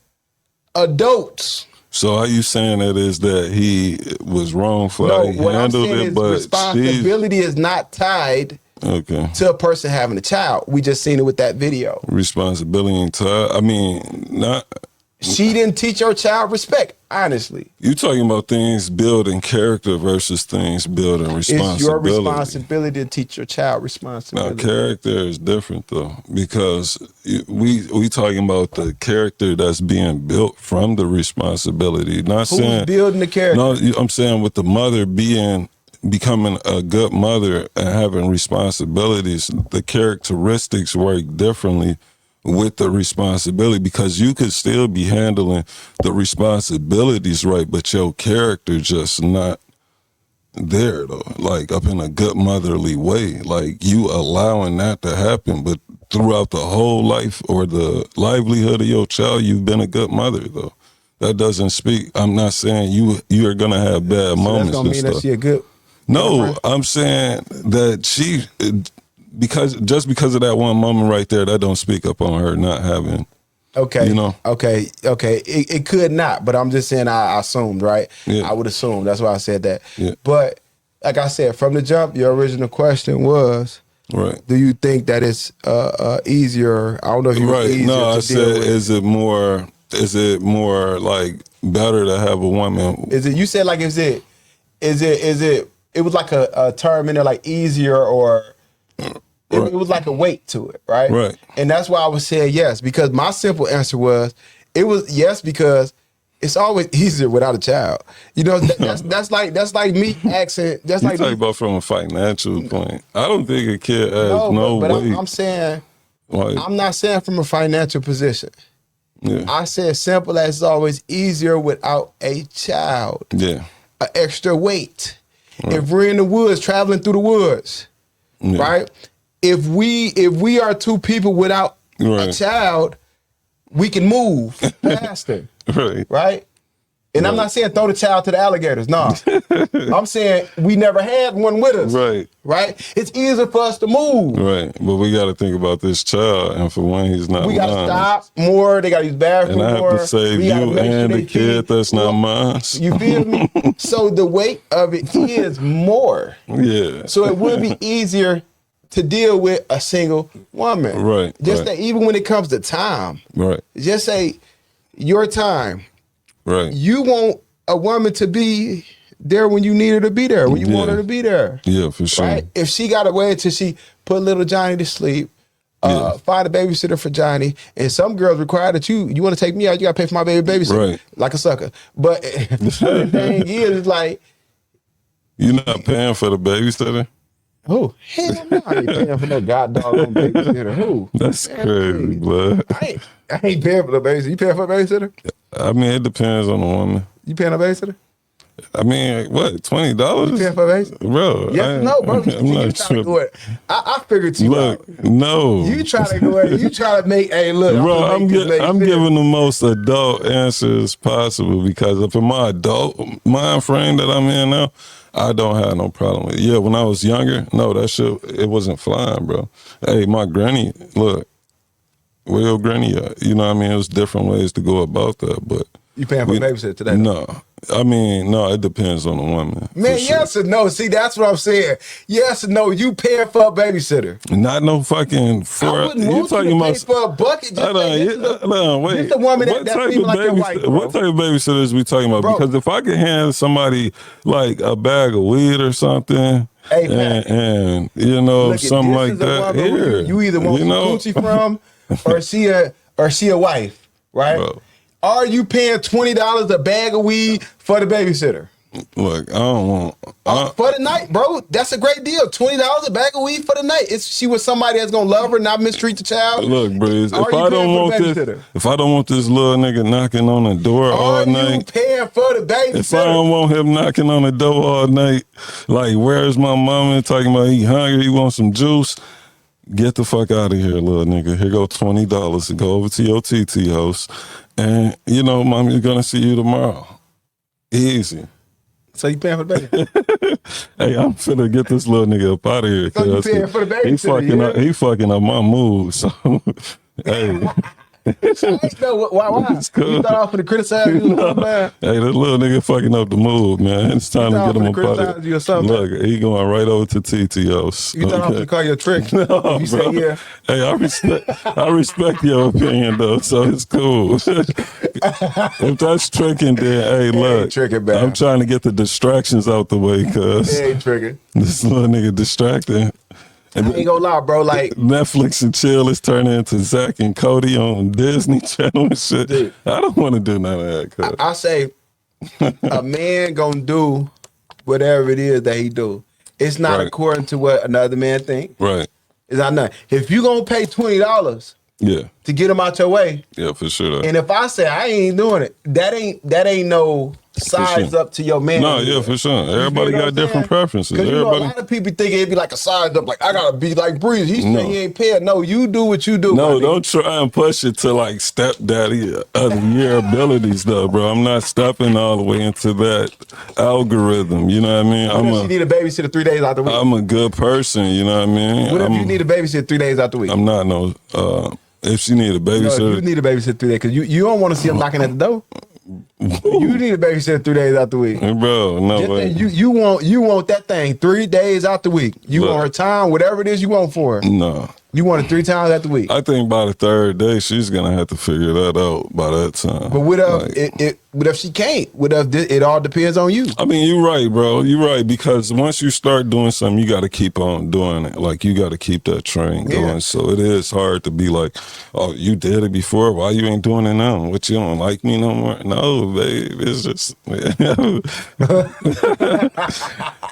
adults. So are you saying that is that he was wrong for No, how he what I'm handled saying it, is but she's responsibility is not tied okay. to a person having a child. We just seen it with that video. Responsibility and time. I mean, not She didn't teach her child respect, honestly. you talking about things building character versus things building responsibility. It's your responsibility to teach your child Now, responsibility. character is different though, because we talking about the character that's being built from the responsibility. Not Who's saying building the character? No, I'm saying with the mother becoming a good mother and having responsibilities, the characteristics work differently with the responsibility, because you could still be handling the responsibilities right, but your character just not there though, like up in a good motherly way, like you allowing that to happen, but throughout the whole life or the livelihood of your child, you've been a good mother though. That doesn't speak. I'm not saying you are gonna have bad So moments that's gonna and mean stuff. that she a good. No, I'm saying that she, because of that one moment right there, that don't speak up on her not having. Okay. You know? Okay. It could not, but I'm just saying I assumed, right? Yeah. I would assume. That's why I said that. Yeah. But like I said, from the jump, your original question was, Right. do you think that it's easier? I don't know if you Right. easier No, I to deal said, with. is it more like better to have a woman? Is it, you said like, is it, it was like a term in there like easier, or it was like a weight to it, right? Right. And that's why I was saying yes, because my simple answer was, it was yes, because it's always easier without a child. You know, that's like me asking, that's You like talk me, about from a financial point. I don't think a kid has no but way. I'm saying, like, I'm not saying from a financial position. yeah, I said simple as it's always easier without a child. yeah, An extra weight. If we're in the woods, traveling through the woods, yeah. right? If we are two people without a Right. child, we can move faster, Right. right? And I'm not saying throw the child to the alligators. No, I'm saying we never had one with us. Right. Right? It's easier for us to move. Right. But we got to think about this child, and for one, he's not We got to mine. stop more. They got to use bathroom And I more. have to save We you gotta make sure and they the kid feed. that's not mine. You feel me? So the weight of it is more. Yeah. So it would be easier to deal with a single woman. Right, Just right. that even when it comes to time, Right. just say your time. Right. You want a woman to be there when you need her to be there, when you want Yeah. her to be there. Yeah, for sure. Right? If she got to wait until she put little Johnny to sleep, Yeah. find a babysitter for Johnny, and some girls require that you want to take me out, you got to pay for my baby babysitter, Right. like a sucker. But the thing is, like, You're not paying for the babysitter? Who? Hell no, I ain't paying for no goddamn babysitter. Who? That's crazy, blood. I ain't paying for the babysitter. You paying for a babysitter? I mean, it depends on the woman. You paying a babysitter? I mean, what, $20? You paying for a babysitter? Bro. Yes, no, bro. I'm not sure. I figured you Look, out. no. You try to go ahead. You try to make, hey, look. Bro, I'm sense. giving the most adult answers possible because if in my adult mind frame that I'm in now, I don't have no problem with it. Yeah, when I was younger, no, that shit, it wasn't flying, bro. Hey, my granny, look, where your granny at? You know what I mean? It was different ways to go about that, but. You paying for a babysitter today? No. I mean, no, it depends on the woman. Man, yes or no? See, that's what I'm saying. Yes or no? You paying for a babysitter? Not no fucking. I wouldn't want you to pay for a bucket. Just wait. This the woman that's even like your wife, bro. What type of babysitters we talking about? Bro. Because if I could hand somebody like a bag of weed or something, Hey, and you know look, something like that, here you either want some coochie from, or she a wife, right? Bro. Are you paying $20 a bag of weed for the babysitter? Look, I don't want for the night, bro. That's a great deal. $20 a bag of weed for the night. She was somebody that's gonna love her, not mistreat the child. Look, Breeze, if I don't want this little nigga knocking on the door all night, are you paying for the babysitter? If I don't want him knocking on the door all night, like where's my mama talking about he hungry, he wants some juice. Get the fuck out of here, little nigga. Here go $20 to go over to your TT house. And, you know, mommy's gonna see you tomorrow. Easy. So you paying for the baby? Hey, I'm finna get this little nigga up out of here. So you paying for the baby? He fucking up my mood. So, hey. Why? Cool. You thought I was finna criticize you? No. Hey, this little nigga fucking up the mood, man. It's time to get him up out of here. Look, he going right over to TTOs. You thought I was gonna call you a trick? No, you bro. Say yeah. Hey, I respect your opinion though, so it's cool. If that's tricking, then hey, look, tricking, I'm trying to get the distractions out the way, cause ain't tricking. This little nigga distracting. And I ain't gonna lie, bro. Like Netflix and chill is turning into Zach and Cody on Disney Channel and shit. Dude, I don't want to do none of that. I say a man gonna do whatever it is that he do. It's not according to what another man think. Right. It's not. If you gonna pay $20, to get him out your way, for sure. And if I say I ain't doing it, that ain't no size up to your man. No, for sure. Everybody got different preferences. Because a lot of people think it'd be like a size up, like I gotta be like Breeze. He said he ain't paying. No, you do what you do. No, don't try and push it to like stepdaddy of your abilities though, bro. I'm not stepping all the way into that algorithm. You know what I mean? What if you need a babysitter 3 days out the week? I'm a good person. You know what I mean? What if you need a babysitter 3 days out the week? I'm not no. If she need a babysitter, no, if you need a babysitter 3 days because you don't want to see him knocking at the door. You need a babysitter 3 days out the week, bro. No way. You want that thing 3 days out the week. You want her time, whatever it is you want for her. No, you want it 3 times out the week. I think by the 3rd day she's gonna have to figure that out by that time. But what if she can't? What if it all depends on you? I mean, you're right, bro. You're right because once you start doing something, you got to keep on doing it. Like you got to keep that train going. So it is hard to be like, oh, you did it before. Why you ain't doing it now? What, you don't like me no more? No, babe. It's just.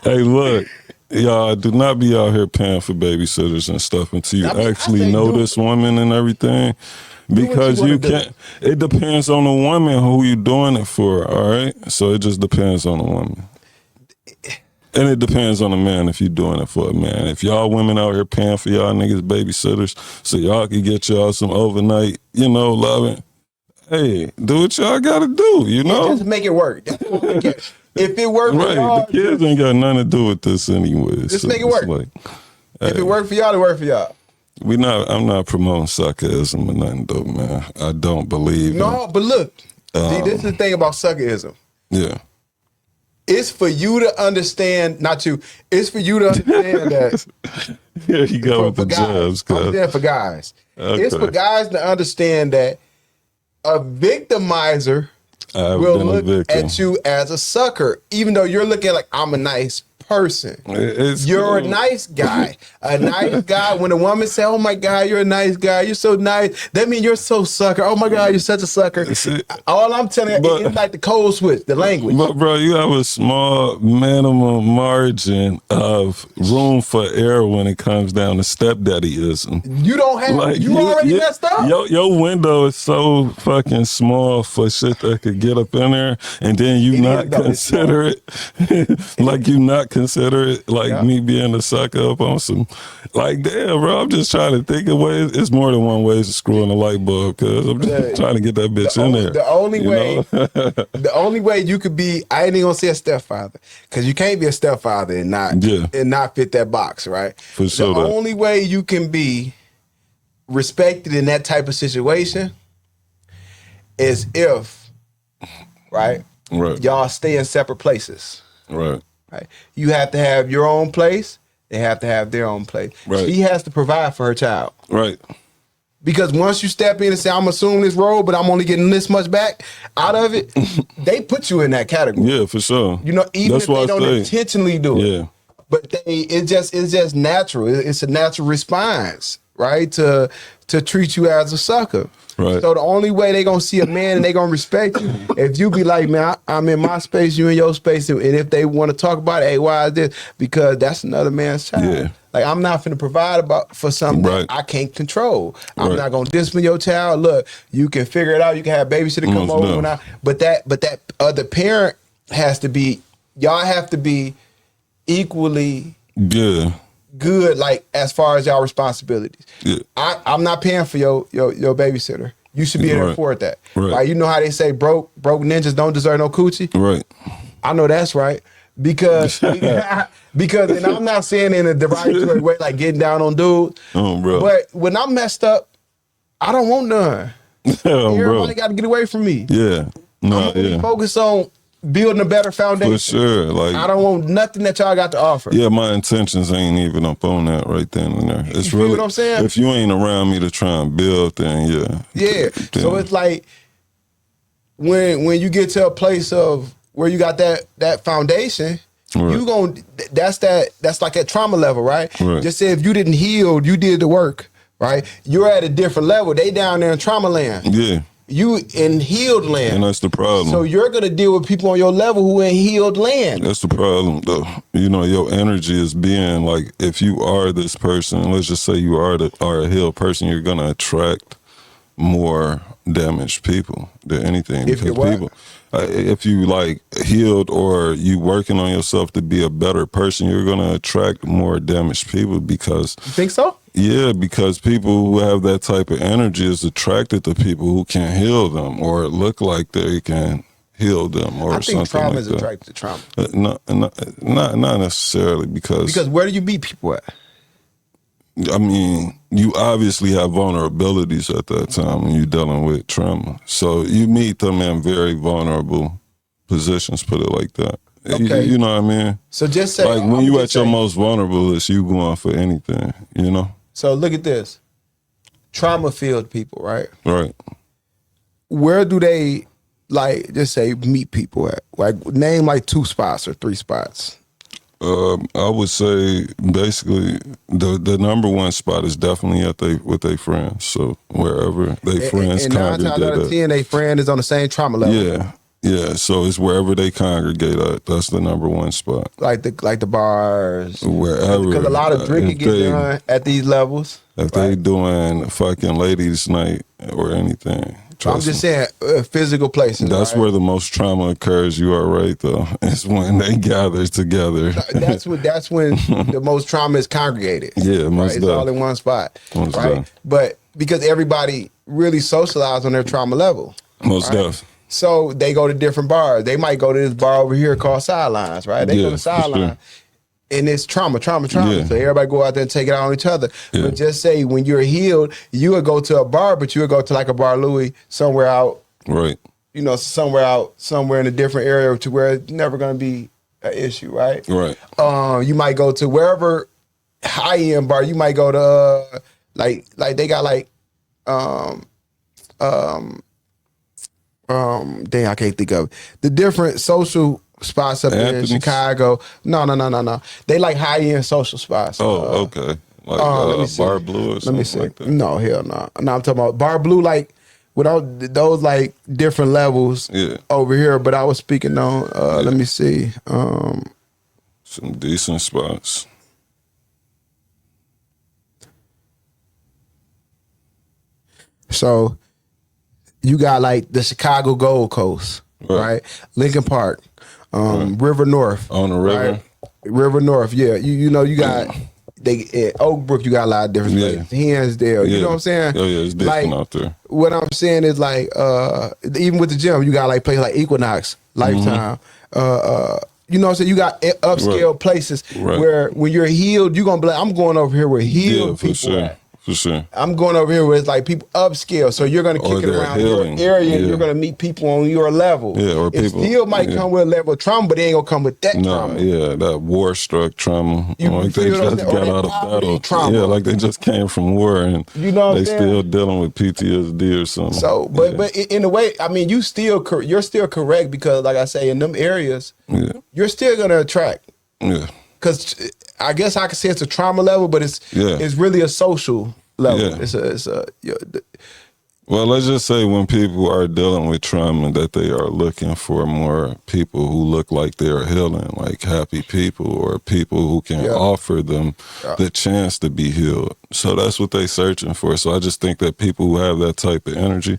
Hey, look. Y'all do not be out here paying for babysitters and stuff until you actually know this woman and everything. Because you can't, it depends on the woman who you doing it for, all right? So it just depends on the woman. And it depends on the man if you're doing it for a man. If y'all women out here paying for y'all niggas babysitters so y'all can get y'all some overnight, loving, hey, do what y'all gotta do, Just make it work. If it works for y'all, the kids ain't got nothing to do with this anyway. Just make it work. Like, if it work for y'all, it work for y'all. I'm not promoting suckerism or nothing though, man. I don't believe but look, see, this is the thing about suckerism. Yeah. It's for you to understand, it's for you to understand that. Here you go with the jabs. I'm there for guys. Okay. It's for guys to understand that a victimizer will look at you as a sucker, even though you're looking like I'm a nice person. It's You're cool. a nice guy. A nice guy. When a woman say, "Oh my God, you're a nice guy. You're so nice," that means you're so sucker. Oh my God, you're such a sucker. All I'm telling you, it's like the code switch, the language. But bro, you have a small minimum margin of room for error when it comes down to stepdaddyism. You don't have. You already messed up. Your window is so fucking small for shit that could get up in there, and then you not consider it like you not consider it like me being a sucker up on some. Like, damn, bro, I'm just trying to think of ways. It's more than one way to screw in a light bulb, because I'm just trying to get that bitch in there. The only way, the only way you could be, I ain't even gonna say a stepfather, because you can't be a stepfather and not fit that box, right? For sure. The only way you can be respected in that type of situation is if, right, y'all stay in separate places. Right. You have to have your own place. They have to have their own place. Right. She has to provide for her child. Right. Because once you step in and say, I'm assuming this role, but I'm only getting this much back out of it, they put you in that category. Yeah, for sure. You know, even That's if they don't intentionally do it. Yeah. But it's just natural. It's a natural response, right? To treat you as a sucker. Right. So the only way they gonna see a man and they gonna respect you, if you be like, man, I'm in my space, you in your space, and if they want to talk about it, hey, why is this? Because that's another man's child. Yeah. Like, I'm not finna provide for something that I can't control. I'm not gonna discipline your child. Look, you can figure it out. You can have babysitter come over but that other parent has to be. Y'all have to be equally good, like, as far as y'all responsibilities. Yeah. I'm not paying for your babysitter. You should be able to afford that. Right. You know how they say broke ninjas don't deserve no coochie? Right. I know that's right. Because and I'm not saying in a derogatory way, like getting down on dudes. Oh, bro. But when I'm messed up, I don't want none. Everybody got to get away from me. Yeah. No, I'm really focused on building a better foundation. For sure. Like, I don't want nothing that y'all got to offer. Yeah, my intentions ain't even up on that right then and there. It's you really, feel what I'm saying? If you ain't around me to try and build, then yeah. So it's like when you get to a place of where you got that foundation, you gon' that's like that trauma level, right? Just say if you didn't heal, you did the work, right? You're at a different level. They down there in trauma land. Yeah. You in healed land. And that's the problem. So you're going to deal with people on your level who in healed land. That's the problem, though. You know, your energy is being like, if you are this person, let's just say you are a healed person, you're going to attract more damaged people than anything. If you people, if you like healed or you working on yourself to be a better person, you're going to attract more damaged people because... You think so? Yeah, because people who have that type of energy is attracted to people who can heal them or look like they can heal them or something like that. I think trauma is attracted to trauma. Not necessarily because where do you meet people at? I mean, you obviously have vulnerabilities at that time when you're dealing with trauma. So you meet them in very vulnerable positions, put it like that. Okay. You know what I mean? So just say... Like when you at your most vulnerable, it's you going for anything, you know? So look at this. Trauma-filled people, right? Right. Where do they, like, just say meet people at? Like, name like 2 spots or 3 spots. I would say basically the number one spot is definitely with their friends. So wherever they friends congregate. And 9 times out of 10, their friend is on the same trauma level. Yeah. Yeah, so it's wherever they congregate at. That's the number one spot. Like the bars. Wherever. Because a lot of drinking gets done at these levels. If they doing fucking ladies' night or anything. I'm just saying physical places. That's where the most trauma occurs. You are right, though. It's when they gather together. That's when the most trauma is congregated. Yeah, most It's all in one spot. Right? But because everybody really socialized on their trauma level. Most definitely. So they go to different bars. They might go to this bar over here called Sidelines, right? They go to Sidelines. And it's trauma. Yeah. So everybody go out there and take it out on each other. Yeah. But just say when you're healed, you would go to a bar, but you would go to like a Bar Louie somewhere out. Right. You know, somewhere in a different area to where it's never going to be an issue, right? Right. You might go to wherever high-end bar. You might go to like they got like dang, I can't think of it. The different social spots up there in Anthony's? Chicago. No. They like high end social spots. Oh, okay. Like let me see. Bar Blue or Let something me see. like that. No, hell no. No, I'm talking about Bar Blue, like without those like different levels Yeah. over here. But I was speaking on. Let me see. Some decent spots. So you got like the Chicago Gold Coast, right? Lincoln Park, River North. On the river? Right? River North, yeah. You know, you got they at Oak Brook, you got a lot of different places. Hinsdale, you know what I'm saying? Oh, yeah, it's different Like, out there. what I'm saying is like even with the gym, you got like places like Equinox, Lifetime, you know what I'm saying? You got upscale places where when you're healed, you're gonna be like, I'm going over here where healed people at. For sure. I'm going over here where it's like people upscale, so you're gonna kick it they're around healing. your area and Yeah. you're gonna meet people on your level. Yeah, or It people still might come with a level of trauma, but it ain't gonna come with that trauma. Yeah, that war-struck trauma. You Like they feel what I'm just saying? got Or out of that battle. trauma. Yeah, like they just came from war and You know what they I'm saying? still dealing with PTSD or something. So, but in a way, I mean, you're still correct because, like I say, in them areas, you're still gonna attract. Yeah. Because I guess I could say it's a trauma level, but it's really a social level. Yeah. It's a Well, let's just say when people are dealing with trauma that they are looking for more people who look like they are healing, like happy people or people who can offer them the chance to be healed. So that's what they're searching for. So I just think that people who have that type of energy,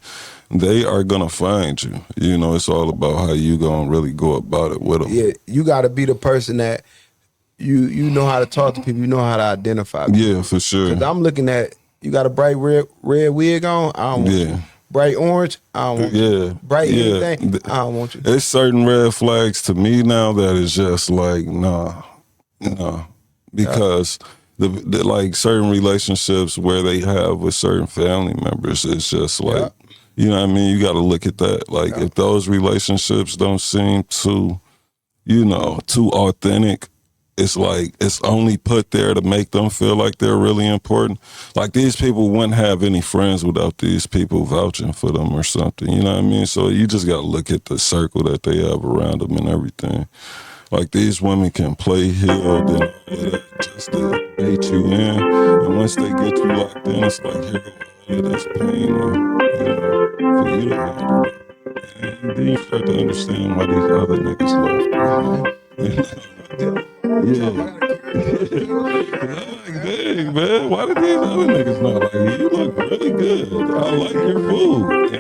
they are going to find you. You know, it's all about how you going to really go about it with them. Yeah, you got to be the person that you know how to talk to people. You know how to identify people. Yeah, for sure. Because I'm looking at, you got a bright red wig on, I don't want you. Bright orange, I don't want you. Bright anything, I don't want you. There's certain red flags to me now that is just like, nah. Because the like certain relationships where they have with certain family members, it's just like, you know what I mean? You got to look at that. Like if those relationships don't seem too, too authentic, it's like it's only put there to make them feel like they're really important. Like these people wouldn't have any friends without these people vouching for them or something. You know what I mean? So you just got to look at the circle that they have around them and everything. Like these women can play healed and just to bait you in. And once they get you locked in, it's like, here go all of this pain for you to handle. And then you start to understand why these other niggas left. Yeah. Like, dang, man, why did these other niggas not like you? You look really good. I like your food.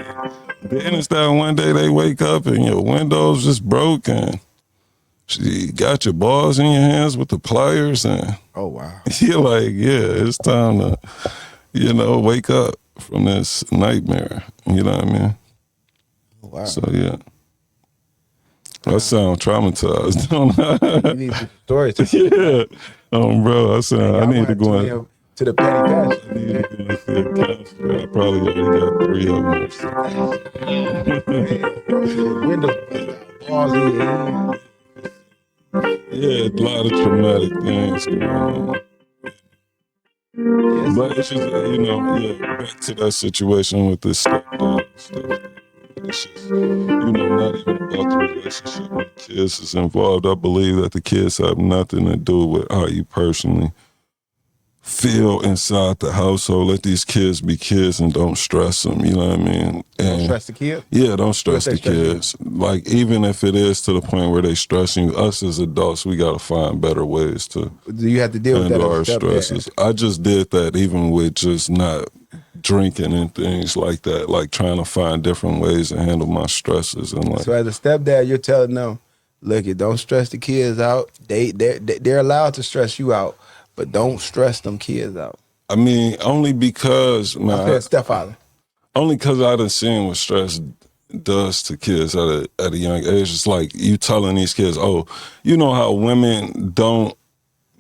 And then it's that one day they wake up and your window's just broke and you got your balls in your hands with the pliers and oh wow. You're like, yeah, it's time to, wake up from this nightmare. You know what I mean? Wow. So yeah. I sound traumatized, don't I? You need the stories. Yeah. Bro, I need to go in. To the petty cash. I need to go and see a counselor. I probably already got 3 of them or something. Windows, balls in your hand. Yeah, a lot of traumatic things going on. But it's just, back to that situation with this stepdad stuff. It's just, not even about the relationship when the kids is involved. I believe that the kids have nothing to do with how you personally feel inside the household. Let these kids be kids and don't stress them, you know what I mean? And don't stress the kids? Yeah, don't stress the kids. Like, even if it is to the point where they stressing you, us as adults, we got to find better ways to do you have to deal with that our stresses. I just did that even with just not drinking and things like that, like trying to find different ways to handle my stresses. And like, so as a stepdad, you're telling them, look, don't stress the kids out. They're allowed to stress you out, but don't stress them kids out. I mean, only because, man, stepfather. Only because I done seen what stress does to kids at a young age. It's like you telling these kids, oh, you know how women don't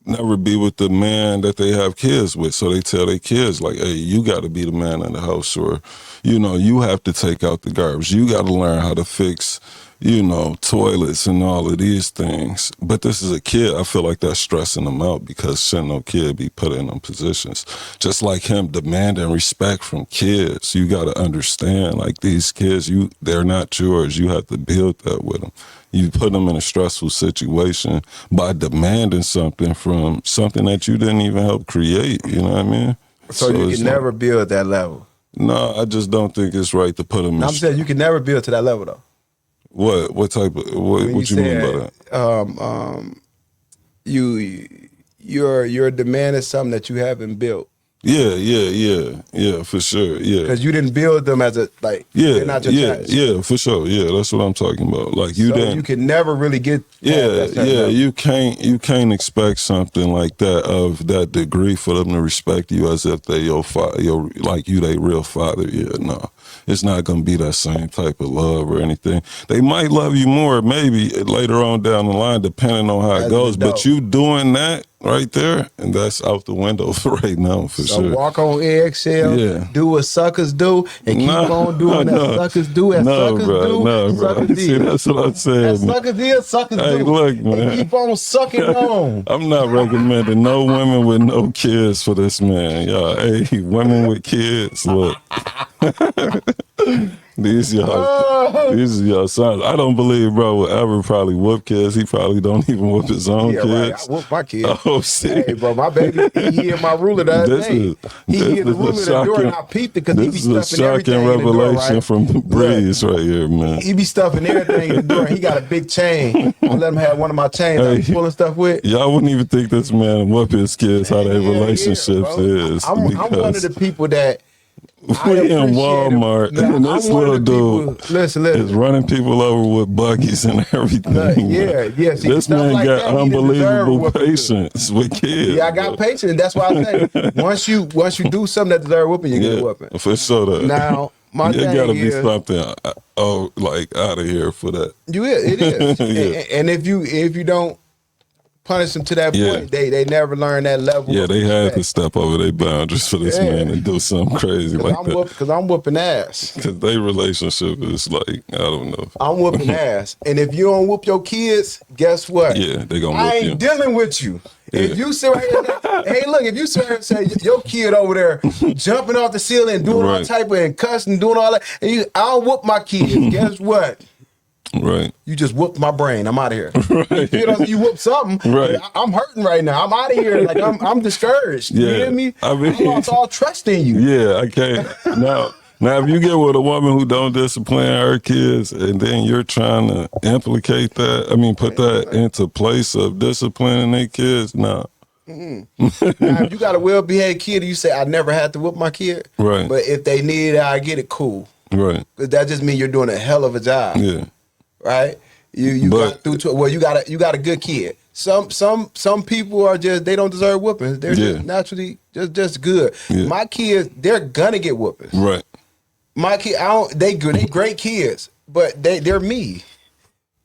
never be with the man that they have kids with. So they tell their kids, like, hey, you got to be the man in the house, or, you have to take out the garbage. You got to learn how to fix, you know, toilets and all of these things. But this is a kid. I feel like that's stressing him out because shouldn't no kid be put in them positions. Just like him demanding respect from kids. You got to understand, like these kids, they're not yours. You have to build that with them. You put them in a stressful situation by demanding something from something that you didn't even help create. You know what I mean? So you can never build that level. No, I just don't think it's right to put them in. I'm saying you can never build to that level though. What type of what you mean by that? You're demanding something that you haven't built. Yeah, for sure. Yeah, because you didn't build them as a they're not your child. Yeah, for sure. Yeah, that's what I'm talking about. Like you didn't. You can never really get. You can't expect something like that of that degree for them to respect you as if they your father, like you they real father. Yeah, no. It's not going to be that same type of love or anything. They might love you more maybe later on down the line, depending on how it goes. But you doing that right there, and that's out the window for right now, for sure. So walk on eggshells, do what suckers do, and keep on doing that suckers do as suckers do. No, bro. See, that's what I'm saying. Suckers did, suckers do. Look, man. And keep on sucking on. I'm not recommending no women with no kids for this man. Y'all, hey, women with kids, look. These are y'all sons. I don't believe bro will ever probably whoop kids. He probably don't even whoop his own kids. Right. I whoop my kids. Oh, shit. Hey, bro, my baby, he hit my ruler the other day. He hit the ruler the door and I peeped it because he be stuffing everything. This is a shocking revelation from the breeze right here, man. He be stuffing everything in the door. He got a big chain. I let him have one of my chains I be pulling stuff with. Y'all wouldn't even think this man whoop his kids, how their relationships is. I'm one of the people that we in Walmart, and this little dude is running people over with buggies and everything. See, this man like got unbelievable patience with kids. Yeah, I got patience, and that's why I say once you do something that deserves whooping, you get a whooping. For sure. Now, my thing gotta be something like out of here for that. It is. And if you don't punish them to that point, they never learn that level. Yeah, they had to step over their boundaries for this man and do something crazy like that. Because I'm whooping ass. Because their relationship is like, I don't know. I'm whooping ass. And if you don't whoop your kids, guess what? Yeah, they gonna whoop you. I ain't dealing with you. Yeah. If you sit right here, hey, look, if you sit right here and say your kid over there jumping off the ceiling and doing all type of and cussing and doing all that, and I'll whoop my kids, guess what? Right. You just whooped my brain. I'm out of here. Right. You whooped something. Right. I'm hurting right now. I'm out of here. Like I'm discouraged. You hear me? I lost all trust in you. Yeah, I can't. Now, if you get with a woman who don't discipline her kids, and then you're trying to implicate that, put that into place of disciplining their kids, nah. Now, if you got a well-behaved kid, you say, I never had to whoop my kid. Right. But if they need it, I get it, cool. Right. Because that just means you're doing a hell of a job. Yeah. Right? You got a good kid. Some people are just, they don't deserve whoopings. They're just naturally just good. Yeah. My kids, they're gonna get whoopings. Right. My kid, they great kids, but they're me.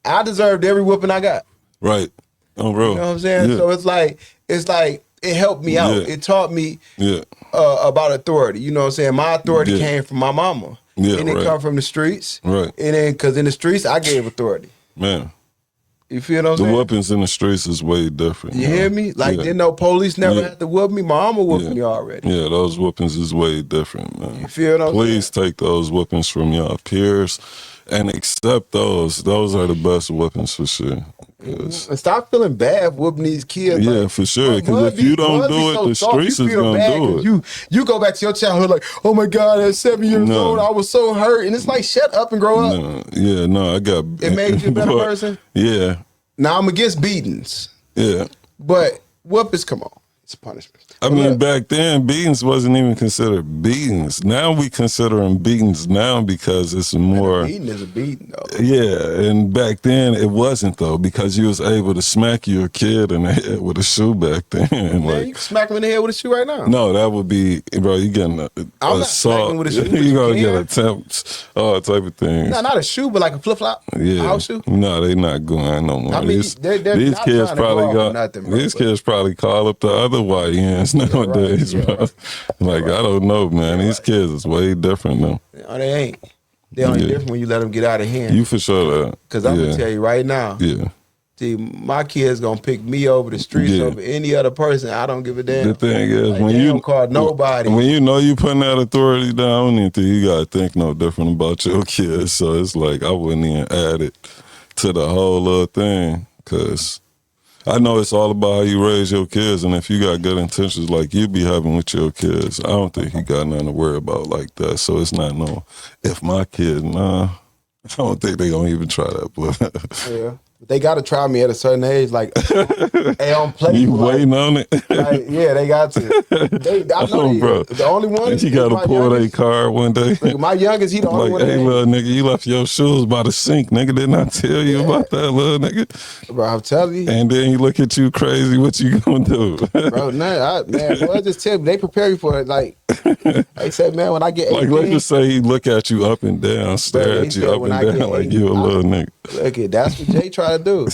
I deserved every whooping I got. Right. Oh, bro. You know what I'm saying? Yeah. So it's like it helped me out. It taught me about authority. You know what I'm saying? My authority came from my mama. Yeah, it didn't come from the streets. Right. And then, because in the streets, I gave authority. Man. You feel what I'm saying? The weapons in the streets is way different. You hear me? Like, didn't no police never had to whoop me. My mama whooped me already. Yeah, those whoopings is way different, man. You feel what I'm saying? Please take those whoopings from y'all peers and accept those. Those are the best weapons for sure. And stop feeling bad whooping these kids. Yeah, for sure. Because if you don't do it, the streets is going to do it. You go back to your childhood like, oh my God, at 7 years old, I was so hurt. And it's like, shut up and grow up. I got... It made you a better person? Yeah. Now, I'm against beatings. Yeah. But whoopings, come on. It's a punishment. Back then, beatings wasn't even considered beatings. Now we consider them beatings now because it's more... A beating is a beating, though. Yeah, and back then it wasn't, though, because you was able to smack your kid in the head with a shoe back then. Man, you can smack him in the head with a shoe right now. No, that would be... Bro, you getting I'm assault. Not with a shoe. You going to get attempts, all type of things. No, not a shoe, but like a flip-flop. Yeah. A house shoe. No, they not going no more. These kids probably call up the other YNs nowadays, bro. Like, I don't know, man. These kids is way different now. No, they ain't. They only different when you let them get out of hand. You for sure that. Because I'm gonna tell you right now. Yeah. See, my kids gonna pick me over the streets over any other person. I don't give a damn. The thing is, like, when you don't call nobody, when you know you putting that authority down, you gotta think no different about your kids. So it's like I wouldn't even add it to the whole little thing, because I know it's all about how you raise your kids, and if you got good intentions like you be having with your kids, I don't think you got nothing to worry about like that. So it's not no, if my kid, I don't think they gonna even try that. But yeah. They got to try me at a certain age. Like, hey, on play. You waiting on it? Like, yeah, they got to. I know bro. The only one. You got to pull their car one day. Like, my youngest, he the only one. Hey, little nigga, you left your shoes by the sink, nigga. Didn't I tell you about that, little nigga? Bro, I'm telling you. And then you look at you crazy. What you gonna do? Bro, I just tell you, they prepare you for it. Like, they say, man, when I get 18, like, let's just say he look at you up and down, stare at you up and down like you a little nigga. Look, that's what Jay tried to do.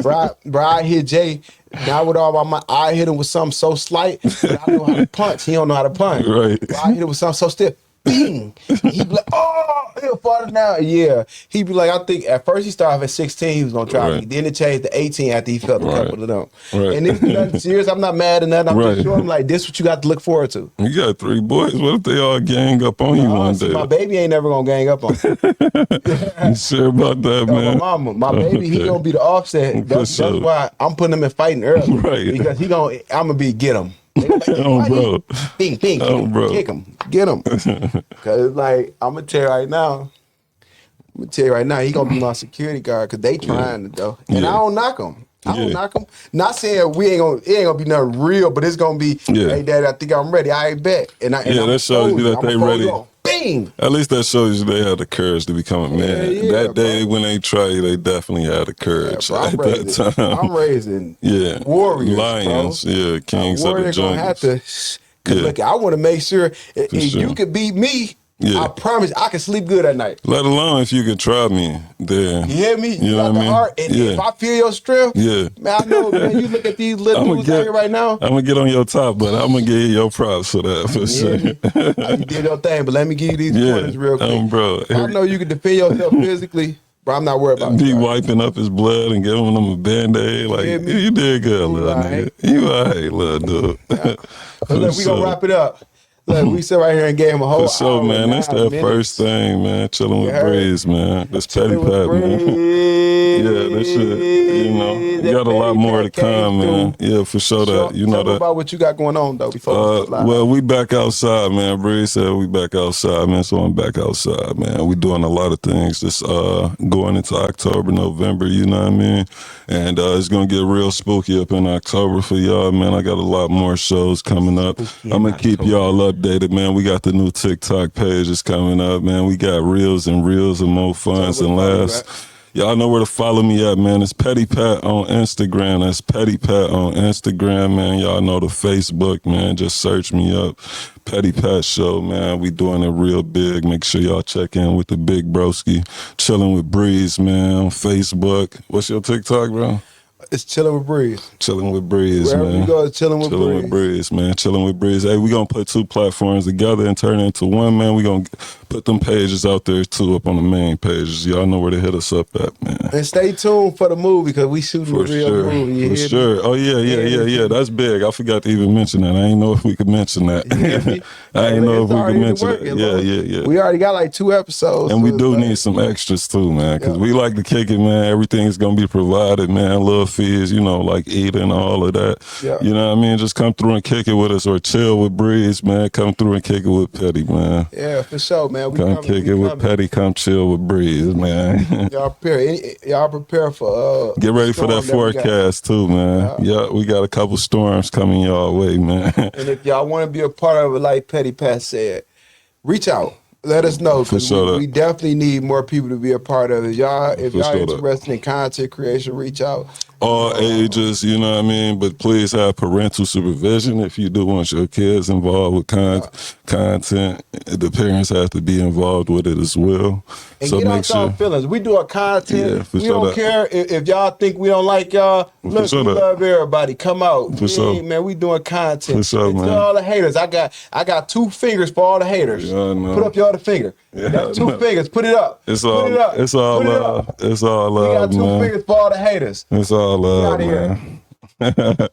Bro, I hit Jay. Now with all my I hit him with something so slight, but I know how to punch. He don't know how to punch. Right. Bro, I hit him with something so stiff. Bing. He be like, oh, he'll fall now. Yeah. He be like, I think at first he started off at 16, he was gonna try me. Then it changed to 18 after he felt a couple of them. Right. And it's nothing serious. I'm not mad at that. I'm just showing him like this what you got to look forward to. You got 3 boys. What if they all gang up on you one day? My baby ain't never gonna gang up on me. You sure about that, man? My baby, he gonna be the offset. That's why I'm putting him in fighting early. Right. Because I'm gonna be get him. Oh, bro. Bing, Bro. kick him, get him. Cause like I'm gonna tell you right now, he gonna be my security guard. Cause they trying to though, and I don't knock him. I don't knock him. Not saying it ain't gonna be nothing real, but it's gonna be. Hey, Daddy, I think I'm ready. I bet. And that shows you that they ready. Bing. At least that shows you they had the courage to become a man. That day when they tried you, they definitely had the courage at that time. I'm raising warriors, lions, bro. kings of the jungle. Have to. Look, I want to make sure if you could beat me. I promise I can sleep good at night. Let alone if you can try me, then you hear me? You know what I mean? Heart, and if I feel your strength, man, I know, man. You look at these little dudes out here right now. I'm gonna get on your top, but I'm gonna give you your props for that for sure. You did your thing, but let me give you these pointers real quick. Bro. I know you can defend yourself physically, but I'm not worried about be wiping up his blood and giving him a band-aid. Like you did good, little nigga. You all right, little dude. Look, we gonna wrap it up. Look, we sit right here and gave him a whole hour. Man, that's that first thing, man. Chilling with Breeze, man. That's Petty Pat, man. Yeah, that shit. You know, you got a lot more to come, man. Yeah, for sure. That you know that. About what you got going on though. Before well, we back outside, man. Breeze said we back outside, man. So I'm back outside, man. We doing a lot of things. Just going into October, November. You know what I mean? And it's gonna get real spooky up in October for y'all, man. I got a lot more shows coming up. I'm gonna keep y'all updated, man. We got the new TikTok pages coming up, man. We got reels and more funds and laughs. Y'all know where to follow me at, man. It's Petty Pat on Instagram. That's Petty Pat on Instagram, man. Y'all know the Facebook, man. Just search me up. Petty Pat Show, man. We doing it real big. Make sure y'all check in with the big broski. Chilling with Breeze, man, on Facebook. What's your TikTok, bro? It's Chilling with Breeze. Chilling with Breeze, Wherever man. you go, Chilling with Breeze, man. Chilling with Breeze. Hey, we gonna put 2 platforms together and turn it into one, man. We gonna put them pages out there too, up on the main pages. Y'all know where to hit us up at, man. And stay tuned for the movie because we shooting the real movie. For sure. Oh yeah. That's big. I forgot to even mention that. I ain't know if we could mention that. I ain't know if we could mention that. Yeah. We already got like 2 episodes, and we do need some extras too, man. Because we like to kick it, man. Everything's gonna be provided, man. Little fees, you know, like eating, all of that. Yeah. You know what I mean? Just come through and kick it with us, or chill with Breeze, man. Come through and kick it with Petty, man. Yeah, for sure, man. Come kick it with Petty. Come chill with Breeze, man. Y'all prepare for get ready for that forecast too, man. Yeah, we got a couple storms coming y'all way, man. And if y'all want to be a part of it, like Petty Pat said, reach out. Let us know, because we definitely need more people to be a part of it. If y'all interested in content creation, reach out. all ages, you know what I mean? But please have parental supervision if you do want your kids involved with content. The parents have to be involved with it as well. And so get make out sure y'all feelings. We do our content. Yeah, we don't care if y'all think we don't like y'all. Look, we love everybody. Come out. Man, we doing content. For sure, man. Tell all the haters. I got 2 fingers for all the haters. Yeah, I know. Put up your other finger. Yeah, That's 2 fingers. Put it up. It's all love. It's all love, We got 2 man. fingers for all the haters. It's all love, Get out of man.